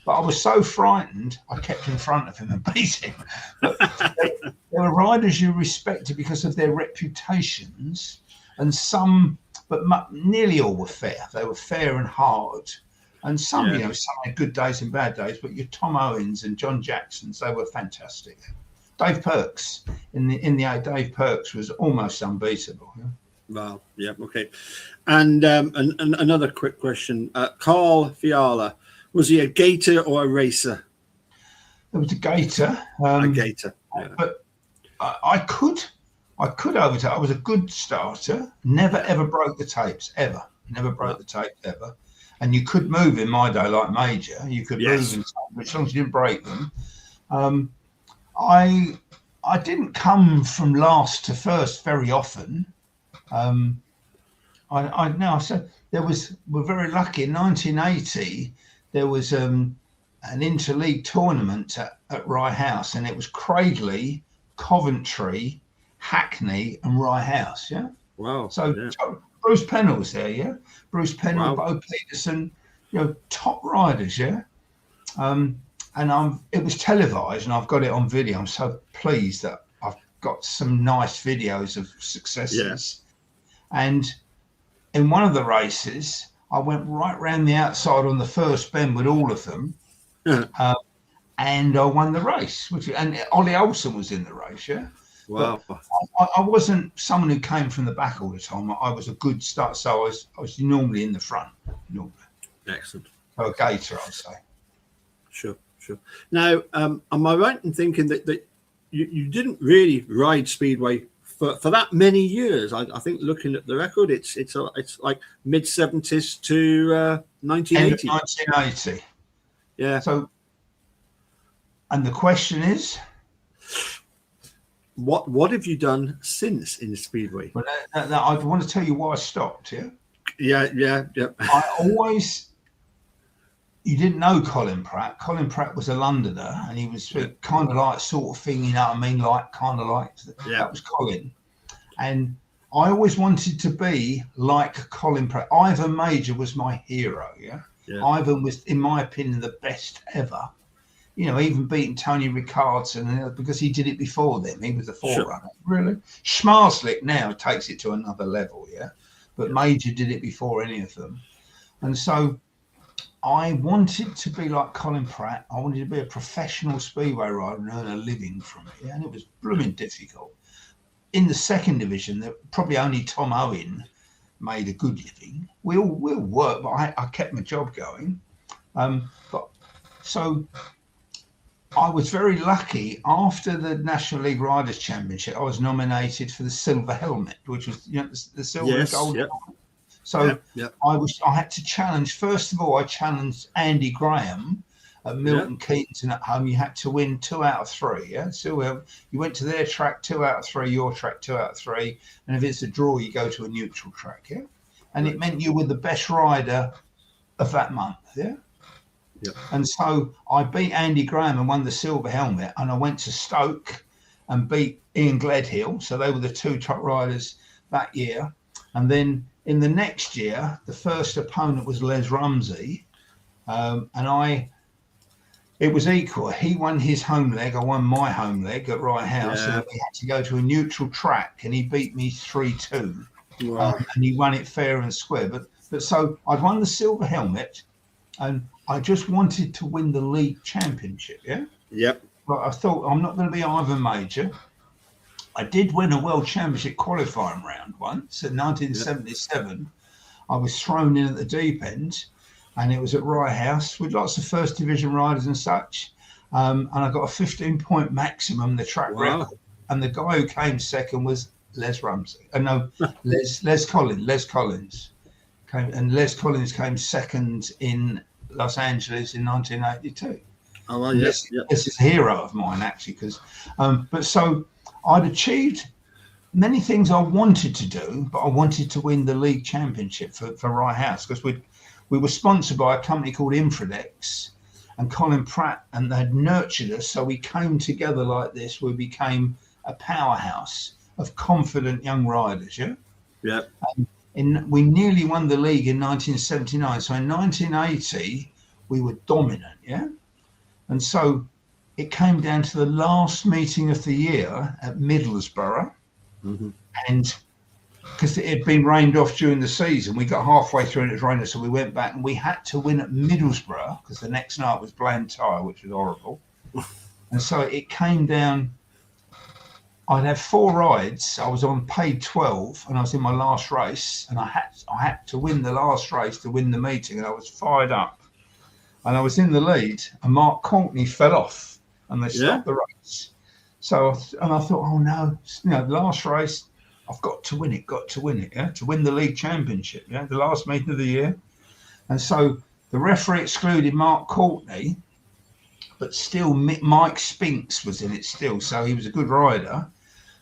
But I was so frightened, I kept in front of him and beat him. But there were riders you respected because of their reputations, and some, but nearly all were fair. They were fair and hard. And some, some had good days and bad days, but your Tom Owens and John Jacksons, they were fantastic. Dave Perks, in the Dave Perks was almost unbeatable. Yeah? Wow. Yeah. Okay. And another quick question: Karl Fiala, was he a gator or a racer? It was a gator. A gator. Yeah. But I could overtake. I was a good starter. Never ever broke the tapes ever. Never broke the tape ever. And you could move in my day like Major. You could move in, as long as you didn't break them. I didn't come from last to first very often. We're very lucky. In 1980, there was an interleague tournament at Rye House, and it was Cradley, Coventry, Hackney, and Rye House. Yeah. Wow. So Bruce Pennell was there. Yeah. Bruce Pennell, Bo Peterson, top riders. Yeah. And it was televised, and I've got it on video. I'm so pleased that I've got some nice videos of successes. Yeah. And in one of the races, I went right round the outside on the first bend with all of them, and I won the race. And Ollie Olsen was in the race. Yeah. Wow. I wasn't someone who came from the back all the time. I was a good start, so I was normally in the front. Normally. Excellent. So a gator, I'd say. Sure. Now, am I right in thinking that you didn't really ride Speedway for that many years? I think looking at the record, it's like mid-70s to 1980. 1980. Yeah. So, and the question is, what have you done since in Speedway? Well, I want to tell you why I stopped. Yeah. Yeah. You didn't know Colin Pratt. Colin Pratt was a Londoner, and he was kind of like sort of thing, that was Colin. And I always wanted to be like Colin Pratt. Ivan Major was my hero, yeah? Ivan was, in my opinion, the best ever. Even beating Tony Ricardson, because he did it before them. He was the forerunner. Sure. Really? Schmarslick now takes it to another level, yeah? But Major did it before any of them. And so I wanted to be like Colin Pratt. I wanted to be a professional Speedway rider and earn a living from it. Yeah? And it was blooming difficult. In the second division, probably only Tom Owen made a good living. We all worked, but I kept my job going. So I was very lucky. After the National League Riders' Championship, I was nominated for the silver helmet, which was the silver and gold. Yep. So I had to challenge. First of all, I challenged Andy Graham at Milton Keynes, and at home you had to win 2 out of 3. Yeah, so you went to their track 2 out of 3, your track 2 out of 3, and if it's a draw, you go to a neutral track. Yeah, and it meant you were the best rider of that month. Yeah. Yep. And so I beat Andy Graham and won the silver helmet, and I went to Stoke and beat Ian Gledhill. So they were the 2 top riders that year. And then in the next year, the first opponent was Les Rumsey, it was equal. He won his home leg, I won my home leg at Rye House, and we had to go to a neutral track, and he beat me 3-2. Wow. And he won it fair and square. But so I'd won the silver helmet, and I just wanted to win the league championship. Yeah. Yep. But I thought, I'm not going to be Ivan Major. I did win a World Championship qualifying round once in 1977. I was thrown in at the deep end, and it was at Rye House with lots of first division riders and such. And I got a 15-point maximum, the track record. And the guy who came second was Les Rumsey. Les Collins came, and Les Collins came second in Los Angeles in 1982. Oh, well, yes. This is a hero of mine, actually, because but so I'd achieved many things I wanted to do, but I wanted to win the league championship for Rye House, because we were sponsored by a company called Infradex and Colin Pratt, and they had nurtured us, so we came together like this. We became a powerhouse of confident young riders. We nearly won the league in 1979. So in 1980 we were dominant. And so it came down to the last meeting of the year at Middlesbrough. And because it had been rained off during the season, we got halfway through and it was raining, so we went back and we had to win at Middlesbrough because the next night was Blantyre, which was horrible. And so it came down. I'd have 4 rides. I was on paid 12 and I was in my last race, and I had to win the last race to win the meeting, and I was fired up. And I was in the lead, and Mark Courtney fell off and they stopped the race. So, and I thought, oh no, the last race, I've got to win it, to win the league championship, the last meeting of the year. And so the referee excluded Mark Courtney, but still Mike Spinks was in it still, so he was a good rider.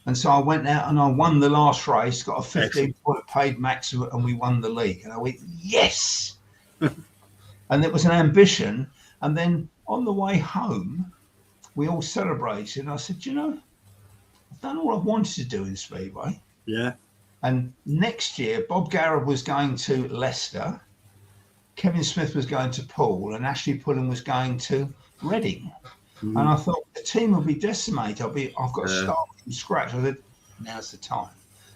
And so I went out and I won the last race, got a 15-point paid maximum, and we won the league. And I went, yes! And it was an ambition. And then on the way home, we all celebrated. And I said, I've done all I've wanted to do in Speedway. Yeah. And next year, Bob Garrett was going to Leicester, Kevin Smith was going to Poole, and Ashley Pullen was going to Reading. And I thought the team will be decimated. I've got to start from scratch. I said, now's the time.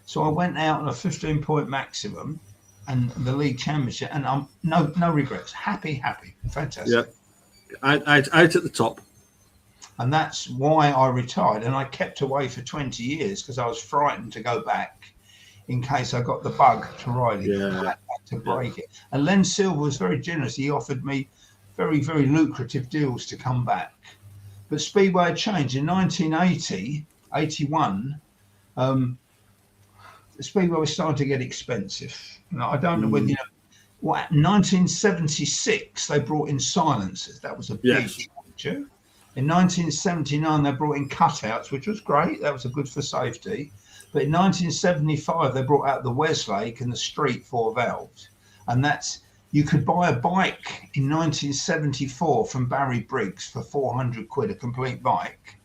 So I went out on a 15-point maximum and the league championship, and I'm no regrets. Happy, fantastic. Yeah, I out at the top. And that's why I retired, and I kept away for 20 years because I was frightened to go back in case I got the bug to ride it. I had to break it. And Len Silver was very generous. He offered me very, very lucrative deals to come back. But Speedway had changed. In 1980, 81, the Speedway was starting to get expensive. I don't know whether, 1976, they brought in silencers. That was a big feature. In 1979, they brought in cutouts, which was great. That was good for safety. But in 1975, they brought out the Westlake and the Street 4 valves. And you could buy a bike in 1974 from Barry Briggs for 400 quid, a complete bike.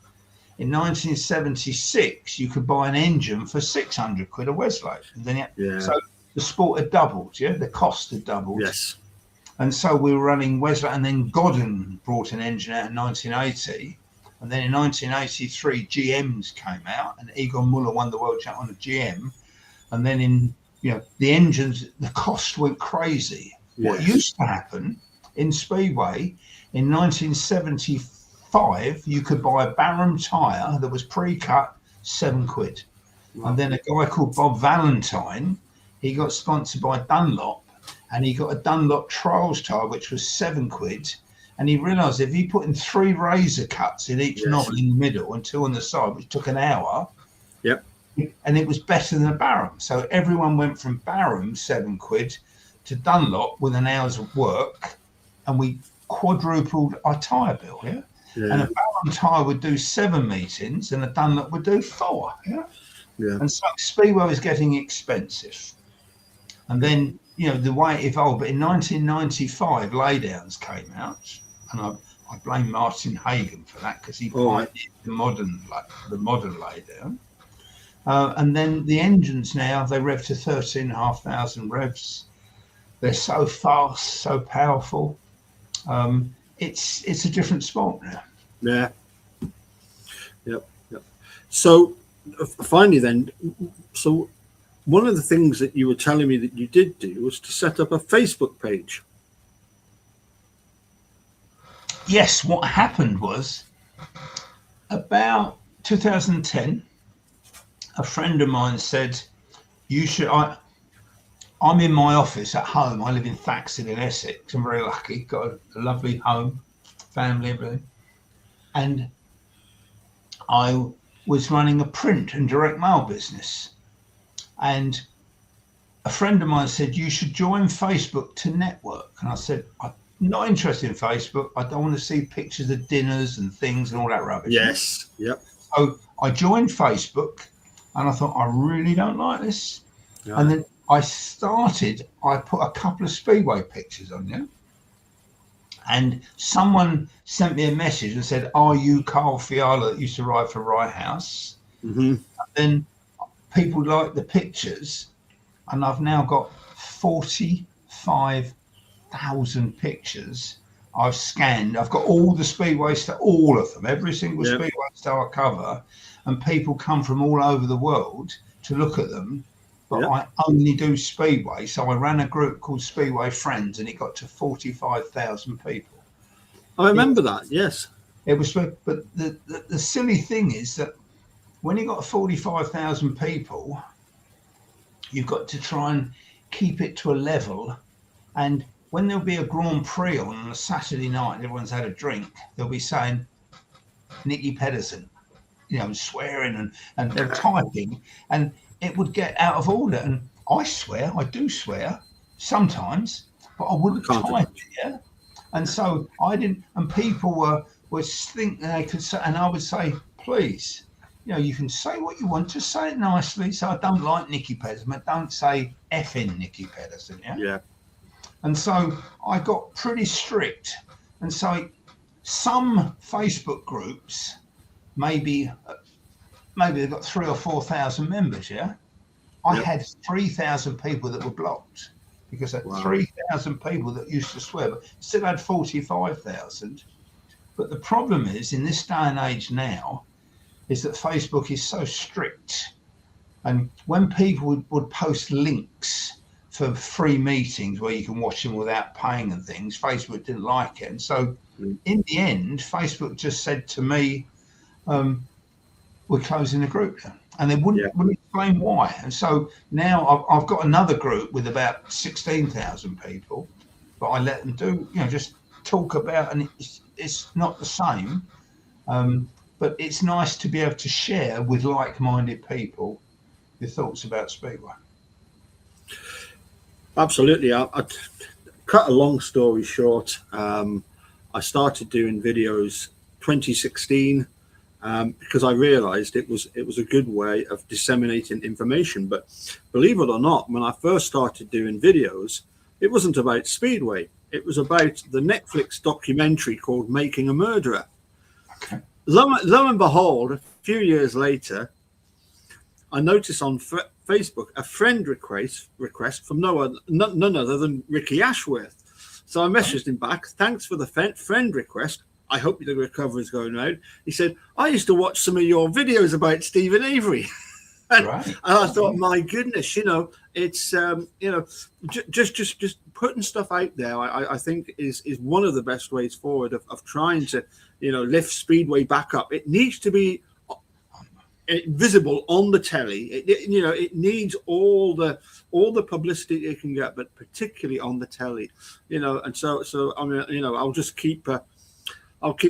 In 1976, you could buy an engine for 600 quid, a Westlake. And then, so the sport had doubled, the cost had doubled. Yes. And so we were running Westlake, and then Godden brought an engine out in 1980. And then in 1983, GMs came out, and Egon Muller won the world champ on a GM. And then the engines, the cost went crazy. Yes. What used to happen in Speedway in 1975, you could buy a Barham tyre that was pre-cut, 7 quid. Wow. And then a guy called Bob Valentine, he got sponsored by Dunlop, and he got a Dunlop Trials tyre, which was 7 quid. And he realised if he put in 3 razor cuts in each nozzle in the middle and 2 on the side, which took an hour, and it was better than a Barham. So everyone went from Barham, 7 quid, to Dunlop with an hour's work, and we quadrupled our tyre bill. And a Barham tyre would do 7 meetings, and a Dunlop would do 4. And so Speedway was getting expensive. And then the way it evolved. But in 1995, laydowns came out, and I blame Martin Hagen for that because he pioneered the modern laydown. And then the engines now, they rev to 13,500 revs. They're so fast, so powerful. It's a different sport now. Yeah. Yep. So finally then, one of the things that you were telling me that you did do was to set up a Facebook page. Yes, what happened was about 2010, a friend of mine said, you should, I'm in my office at home. I live in Thaxted in Essex. I'm very lucky, got a lovely home, family, everything. And I was running a print and direct mail business. And a friend of mine said, you should join Facebook to network. And I said, I'm not interested in Facebook. I don't want to see pictures of dinners and things and all that rubbish. Yes. Yep. So I joined Facebook and I thought, I really don't like this. Yeah. And then I put a couple of Speedway pictures on there. And someone sent me a message and said, are you Karl Fiala that used to ride for Rye House? Mm-hmm. And then people liked the pictures. And I've now got 45,000 pictures I've scanned. I've got all the Speedway stuff, all of them, every single Speedway style I cover. And people come from all over the world to look at them. But I only do Speedway. So I ran a group called Speedway Friends and it got to 45,000 people. I remember that, yes. It was, but the silly thing is that when you got 45,000 people, you've got to try and keep it to a level. And when there'll be a Grand Prix on a Saturday night and everyone's had a drink, they'll be saying, Nicky Pedersen, you know, swearing and they're typing. And it would get out of order. And I do swear sometimes, but I wouldn't type it, yeah? And so I didn't, and people were thinking they could say, and I would say, please, you know, you can say what you want, just say it nicely. So I don't like Nicky Pedersen, but don't say effing Nicky Pedersen, yeah? Yeah. And so I got pretty strict. And so some Facebook groups, maybe they've got 3,000 or 4,000 members, yeah? I had 3,000 people that were blocked because there 3,000 people that used to swear, but still had 45,000. But the problem is, in this day and age now, is that Facebook is so strict. And when people would post links for free meetings where you can watch them without paying and things, Facebook didn't like it. And so in the end, Facebook just said to me, we're closing the group down. And they wouldn't explain why. And so now I've got another group with about 16,000 people, but I let them do, you know, just talk about, and it's not the same, but it's nice to be able to share with like-minded people your thoughts about Speedway. Absolutely. I cut a long story short. I started doing videos 2016 because I realized it was a good way of disseminating information. But believe it or not, when I first started doing videos, it wasn't about Speedway. It was about the Netflix documentary called Making a Murderer. Okay. Lo and behold, a few years later, I noticed on Facebook a friend request from none other than Ricky Ashworth. So I messaged him back. Thanks for the friend request. I hope the recovery is going out. He said, I used to watch some of your videos about Stephen Avery. and I thought, my goodness, you know, it's, you know, just putting stuff out there, I think is one of the best ways forward of trying to, you know, lift Speedway back up. It needs to be visible on the telly. You know, it needs all the publicity it can get, but particularly on the telly, you know. And so I mean, you know, I'll just keep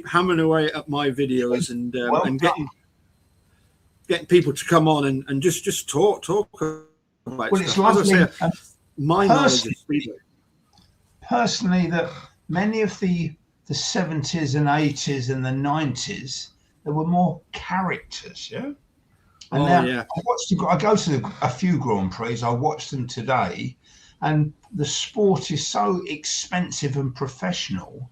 hammering away at my videos and getting people to come on and just talk about well, stuff. It's lovely. My knowledge of Speedway. Personally, that many of the 70s and 80s and the 90s, there were more characters, yeah. And I go to a few Grand Prix. I watch them today, and the sport is so expensive and professional.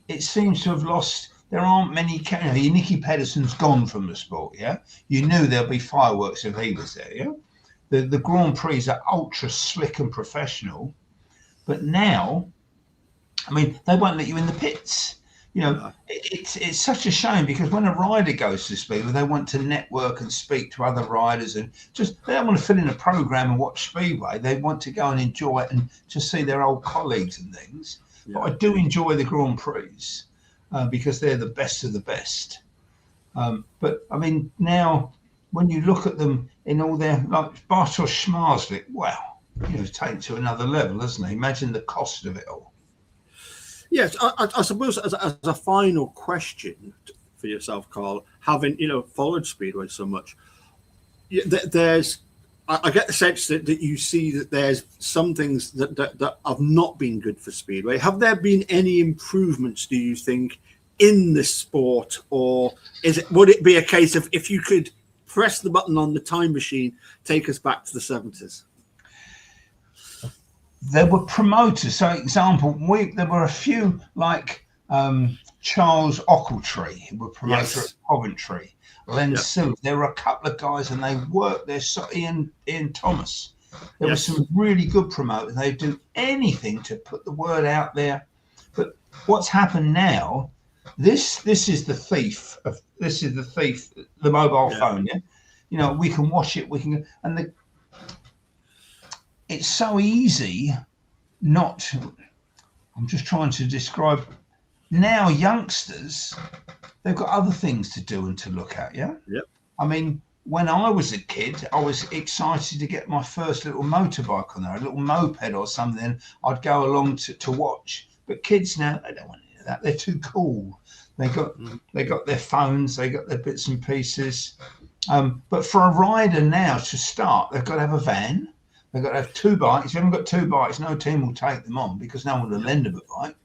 It seems to have lost. There aren't many. You know, Nicky Pedersen's gone from the sport. Yeah, you knew there'd be fireworks if he was there. Yeah, the Grand Prix are ultra slick and professional, but now, I mean, they won't let you in the pits. You know, it's such a shame because when a rider goes to Speedway, they want to network and speak to other riders and just, they don't want to fill in a program and watch Speedway. They want to go and enjoy it and just see their old colleagues and things. Yeah. But I do enjoy the Grand Prix because they're the best of the best. But I mean, now when you look at them in all their, like Bartosz Szmarslik, wow, taken to another level, hasn't he? Imagine the cost of it all. Yes, I suppose as a final question for yourself, Karl, having followed Speedway so much, I get the sense that you see that there's some things that have not been good for Speedway. Have there been any improvements, do you think, in the sport, or would it be a case of if you could press the button on the time machine, take us back to the 70s? There were promoters. So, example, there were a few like Charles Ochiltree, who were promoter at Coventry. Len Silver. There were a couple of guys, and they worked there. So Ian Thomas. There were some really good promoters. They'd do anything to put the word out there. But what's happened now? This is the thief. The mobile phone. Yeah, we can watch it. It's so easy not. I'm just trying to describe. Now youngsters, they've got other things to do and to look at. Yeah. Yep. I mean, when I was a kid, I was excited to get my first little motorbike on there, a little moped or something. I'd go along to watch. But kids now, they don't want any of that. They're too cool. They got their phones. They got their bits and pieces. But for a rider now to start, they've got to have a van. They've got to have 2 bikes. If you haven't got 2 bikes, no team will take them on because no one will lend them a bike.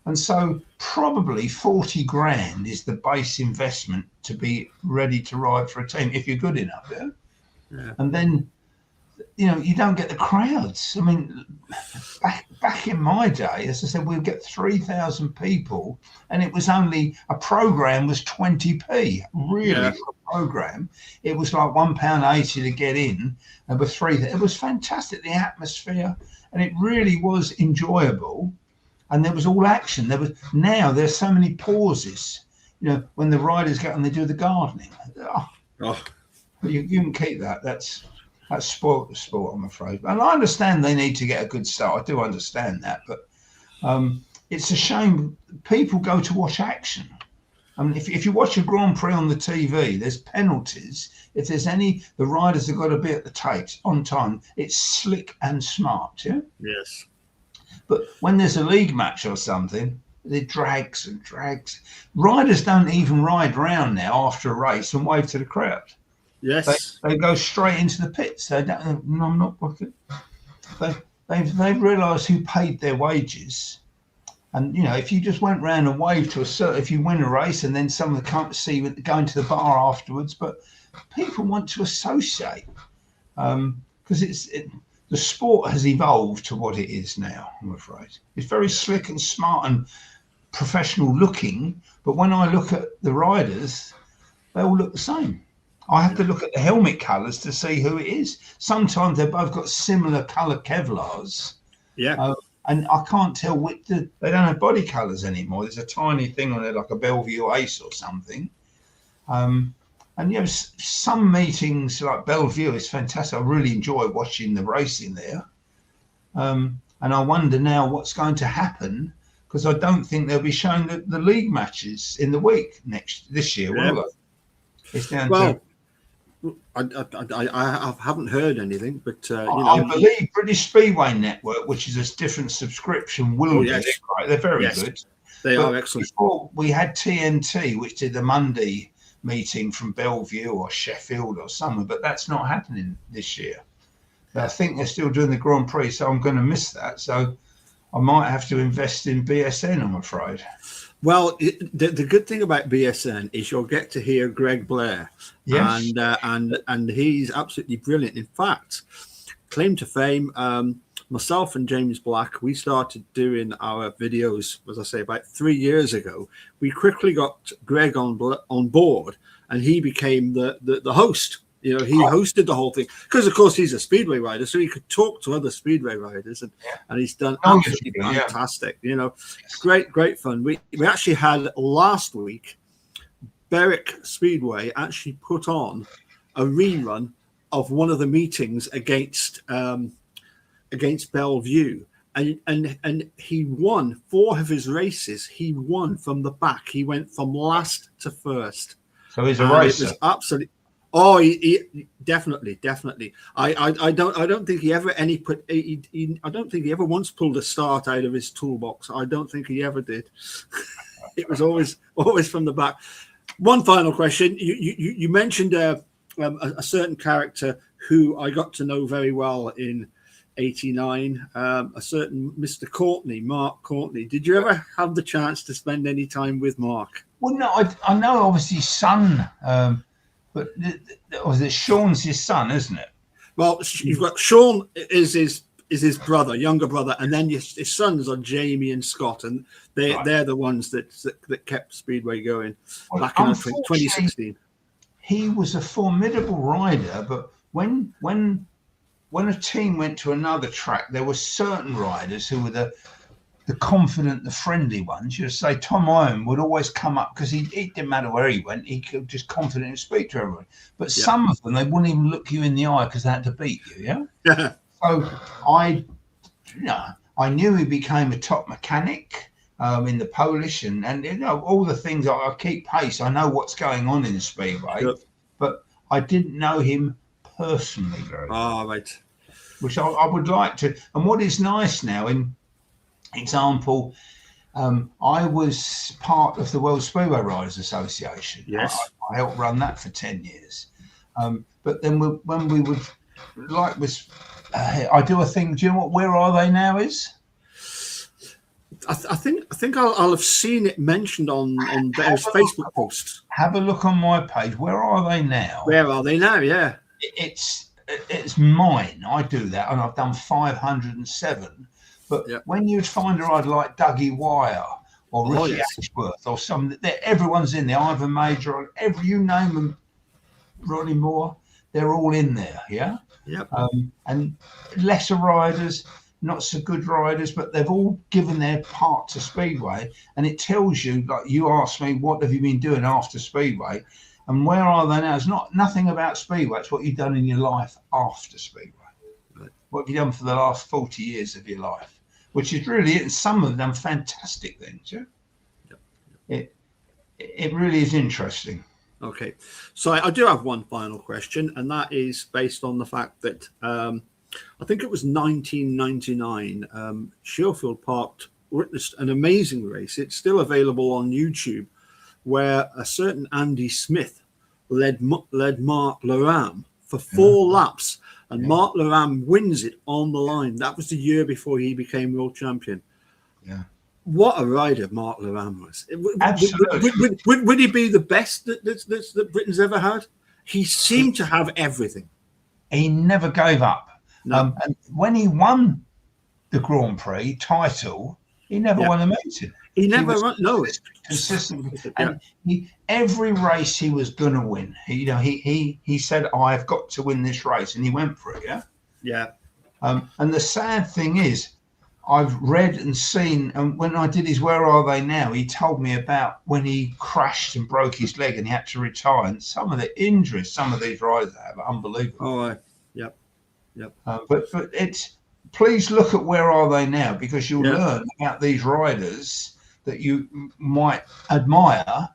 And so probably 40 grand is the base investment to be ready to ride for a team if you're good enough. Yeah. And then, you don't get the crowds. I mean, back in my day, as I said, we'd get 3,000 people, and it was only a program was 20p. Really, for a program, it was like £1.80 to get in, and with 3, it was fantastic. The atmosphere, and it really was enjoyable. And there was all action. Now there's so many pauses. When the riders get on, they do the gardening. You can keep that. That's spoiled the sport, I'm afraid. And I understand they need to get a good start. I do understand that, but it's a shame people go to watch action. I mean, if you watch a Grand Prix on the TV, there's penalties. If there's the riders have got to be at the tapes on time. It's slick and smart. Yeah. Yes. But when there's a league match or something, it drags and drags. Riders don't even ride round now after a race and wave to the crowd. Yes. They go straight into the pits. They don't. No, I'm not booking. They've realised who paid their wages. And, if you just went round and waved to if you win a race and then someone can't see you going to the bar afterwards, but people want to associate because the sport has evolved to what it is now, I'm afraid. It's very slick and smart and professional looking, but when I look at the riders, they all look the same. I have to look at the helmet colours to see who it is. Sometimes they've both got similar colour Kevlars. Yeah. And I can't tell they don't have body colours anymore. There's a tiny thing on there like a Bellevue Ace or something. And some meetings like Bellevue is fantastic. I really enjoy watching the racing there. And I wonder now what's going to happen because I don't think they'll be showing the league matches in the week this year, will they? It's down to. I haven't heard anything, but I believe British Speedway Network, which is a different subscription, will do it. Right? They're very good. They are excellent. Before we had TNT, which did the Monday meeting from Bellevue or Sheffield or somewhere, but that's not happening this year. I think they're still doing the Grand Prix, so I'm going to miss that. So I might have to invest in BSN, I'm afraid. Well, the good thing about BSN is you'll get to hear Greg Blair, and he's absolutely brilliant. In fact, claim to fame, myself and James Black, we started doing our videos, as I say, about 3 years ago. We quickly got Greg on board, and he became the host. He hosted the whole thing because, of course, he's a Speedway rider, so he could talk to other Speedway riders, and he's done absolutely fantastic. It's great fun. We actually had last week, Berwick Speedway actually put on a rerun of one of the meetings against Bellevue, and he won 4 of his races. He won from the back. He went from last to first. So he's a racer. It was absolutely. Oh, he definitely. I don't think he ever I don't think he ever once pulled a start out of his toolbox. I don't think he ever did. It was always from the back. One final question: you mentioned a certain character who I got to know very well in '89, a certain Mr. Courtney, Mark Courtney. Did you ever have the chance to spend any time with Mark? Well, no, I know obviously son, but was it Sean's his son, isn't it? Well, you've got Sean is his brother, younger brother, and then his sons are Jamie and Scott, and they're the ones that kept Speedway going back in 2016. He was a formidable rider, but when a team went to another track, there were certain riders who were the confident, the friendly ones. You'd say Tom Owen would always come up because it didn't matter where he went, he could just confidently speak to everyone. But some of them, they wouldn't even look you in the eye because they had to beat you. Yeah. So I knew he became a top mechanic in the Polish, and all the things. I keep pace. I know what's going on in the Speedway, but I didn't know him personally very well. Oh, right. Which I would like to. And what is nice now, in example, I was part of the World Speedway Riders Association. Yes. I helped run that for 10 years. But then when we would, I do a thing. Do you know what Where Are They Now is? I think I'll have seen it mentioned on various Facebook posts. Have a look on my page. Where Are They Now? Where Are They Now? Yeah. It's mine. I do that, and I've done 507. But when you'd find a rider like Dougie Wire or Ricky Ashworth or some, everyone's in there. Ivan Major, you name them, Ronnie Moore, they're all in there. Yeah. Yep. And lesser riders, not so good riders, but they've all given their part to Speedway. And it tells you, like you asked me, what have you been doing after Speedway? And where are they now? It's nothing about Speedway. It's what you've done in your life after Speedway. Right. What have you done for the last 40 years of your life? Which is really it. And some of them fantastic things. Yeah. Yep. It really is interesting. Okay. So I do have one final question, and that is based on the fact that I think it was 1999. Sheffield Park witnessed an amazing race. It's still available on YouTube, where a certain Andy Smith led Mark Laram for 4 laps, and Mark Laram wins it on the line. That was the year before he became world champion. Yeah. What a rider Mark Laram was. Absolutely. Would he be the best that Britain's ever had? He seemed to have everything. He never gave up. No. And when he won the Grand Prix title, he never won a meeting. He never won. No, consistently. And every race he was going to win. He said, "I've got to win this race," and he went for it. Yeah. Yeah. And the sad thing is, I've read and seen, and when I did his Where Are They Now, he told me about when he crashed and broke his leg and he had to retire, and some of the injuries some of these riders have are unbelievable. Oh, yep. But it's, please look at Where Are They Now, because you'll learn about these riders that you might admire,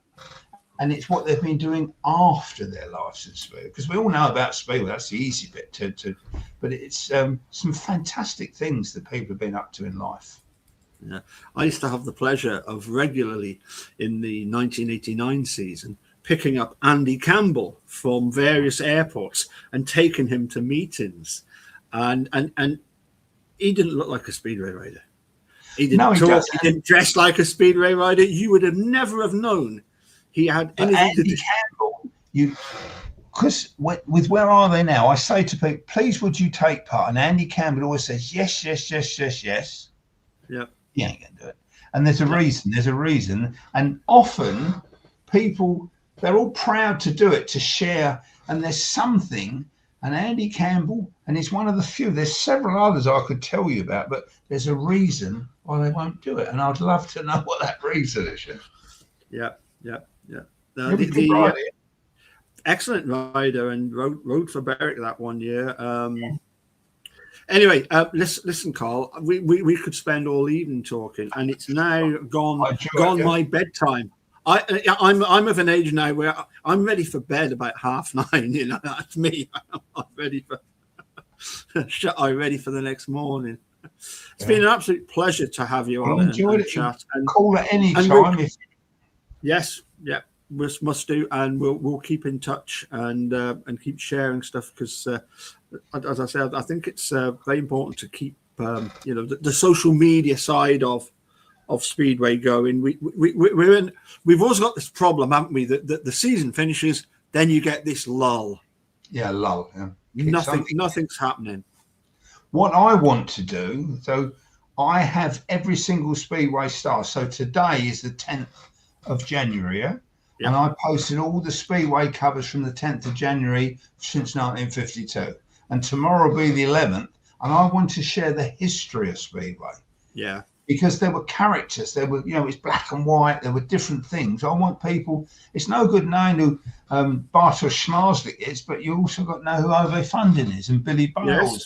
and it's what they've been doing after their lives in Speedway. Because we all know about Speedway, that's the easy bit but it's some fantastic things that people have been up to in life. Yeah, I used to have the pleasure of regularly in the 1989 season picking up Andy Campbell from various airports and taking him to meetings, and he didn't look like a Speedway rider. He didn't talk. He didn't dress like a Speedway rider. You would have never have known he had anything to do. Campbell, because with Where Are They Now, I say to people, please would you take part? And Andy Campbell always says, yes. Yeah. He ain't going to do it. And there's a reason. And often people, they're all proud to do it, to share. And there's something, and Andy Campbell, and he's one of the few, there's several others I could tell you about, but there's a reason why they won't do it. And I'd love to know what that reason is. Yeah. Excellent rider, and rode for Berwick that one year. Anyway, listen, Karl. We could spend all evening talking, and it's now gone my bedtime. I'm of an age now where I'm ready for bed about 9:30. You know, that's me. I'm ready for I'm ready for the next morning. It's been an absolute pleasure to have you on and chat. And call at any time. Yes, yeah, must do, and we'll keep in touch and keep sharing stuff because, as I said, I think it's very important to keep the social media side of Speedway going. We've always got this problem, haven't we? That the season finishes, then you get this lull. Yeah, lull. Yeah. Nothing's happening. What I want to do, so I have every single Speedway star. So today is the 10th of January, yeah? Yep. And I posted all the Speedway covers from the 10th of January since 1952. And tomorrow will be the 11th. And I want to share the history of Speedway. Yeah. Because there were characters, there were, it's black and white, there were different things. I want people, it's no good knowing who Bartosz Schmarzlik is, but you also got to know who Ove Funding is and Billy Bales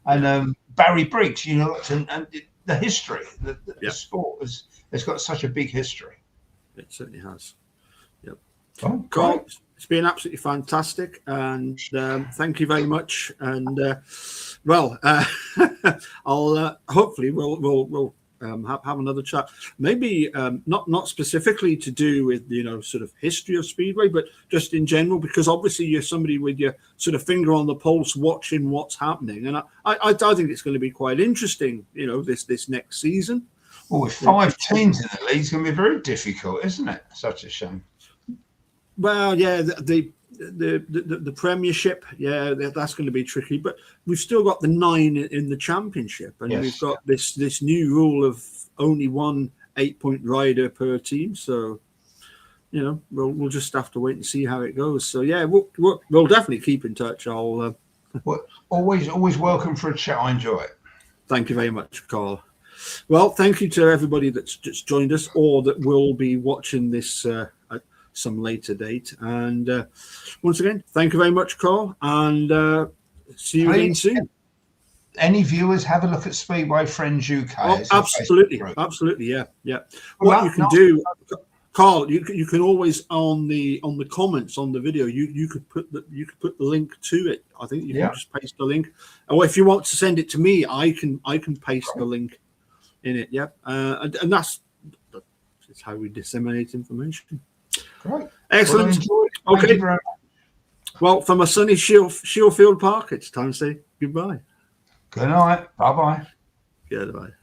and Barry Briggs, and the history, the sport has got such a big history. It certainly has. Yep. Oh, Karl, it's been absolutely fantastic, and thank you very much. And I'll hopefully we'll have another chat. Maybe not specifically to do with sort of history of Speedway, but just in general, because obviously you're somebody with your sort of finger on the pulse, watching what's happening, and I think it's going to be quite interesting. This next season. Well, with 5 teams in the league, it's going to be very difficult, isn't it? Such a shame. Well, yeah, the Premiership, that's going to be tricky. But we've still got the 9 in the Championship, and we've got this new rule of only one 8-point rider per team. So, we'll just have to wait and see how it goes. So, yeah, we'll definitely keep in touch. I'll always welcome for a chat. I enjoy it. Thank you very much, Karl. Well, thank you to everybody that's just joined us or that will be watching this at some later date. And once again, thank you very much, Karl, and see you again soon. Any viewers, have a look at Speedway Friends UK. Oh, absolutely, yeah. What you can do, Karl, you can always on the comments on the video, you could put the link to it. I think you can just paste the link, or if you want to send it to me, I can paste the link in it. And that's how we disseminate information. Great, excellent. Well, okay, well, from a sunny Sheffield Park, it's time to say goodbye. Good night. Bye bye. Goodbye.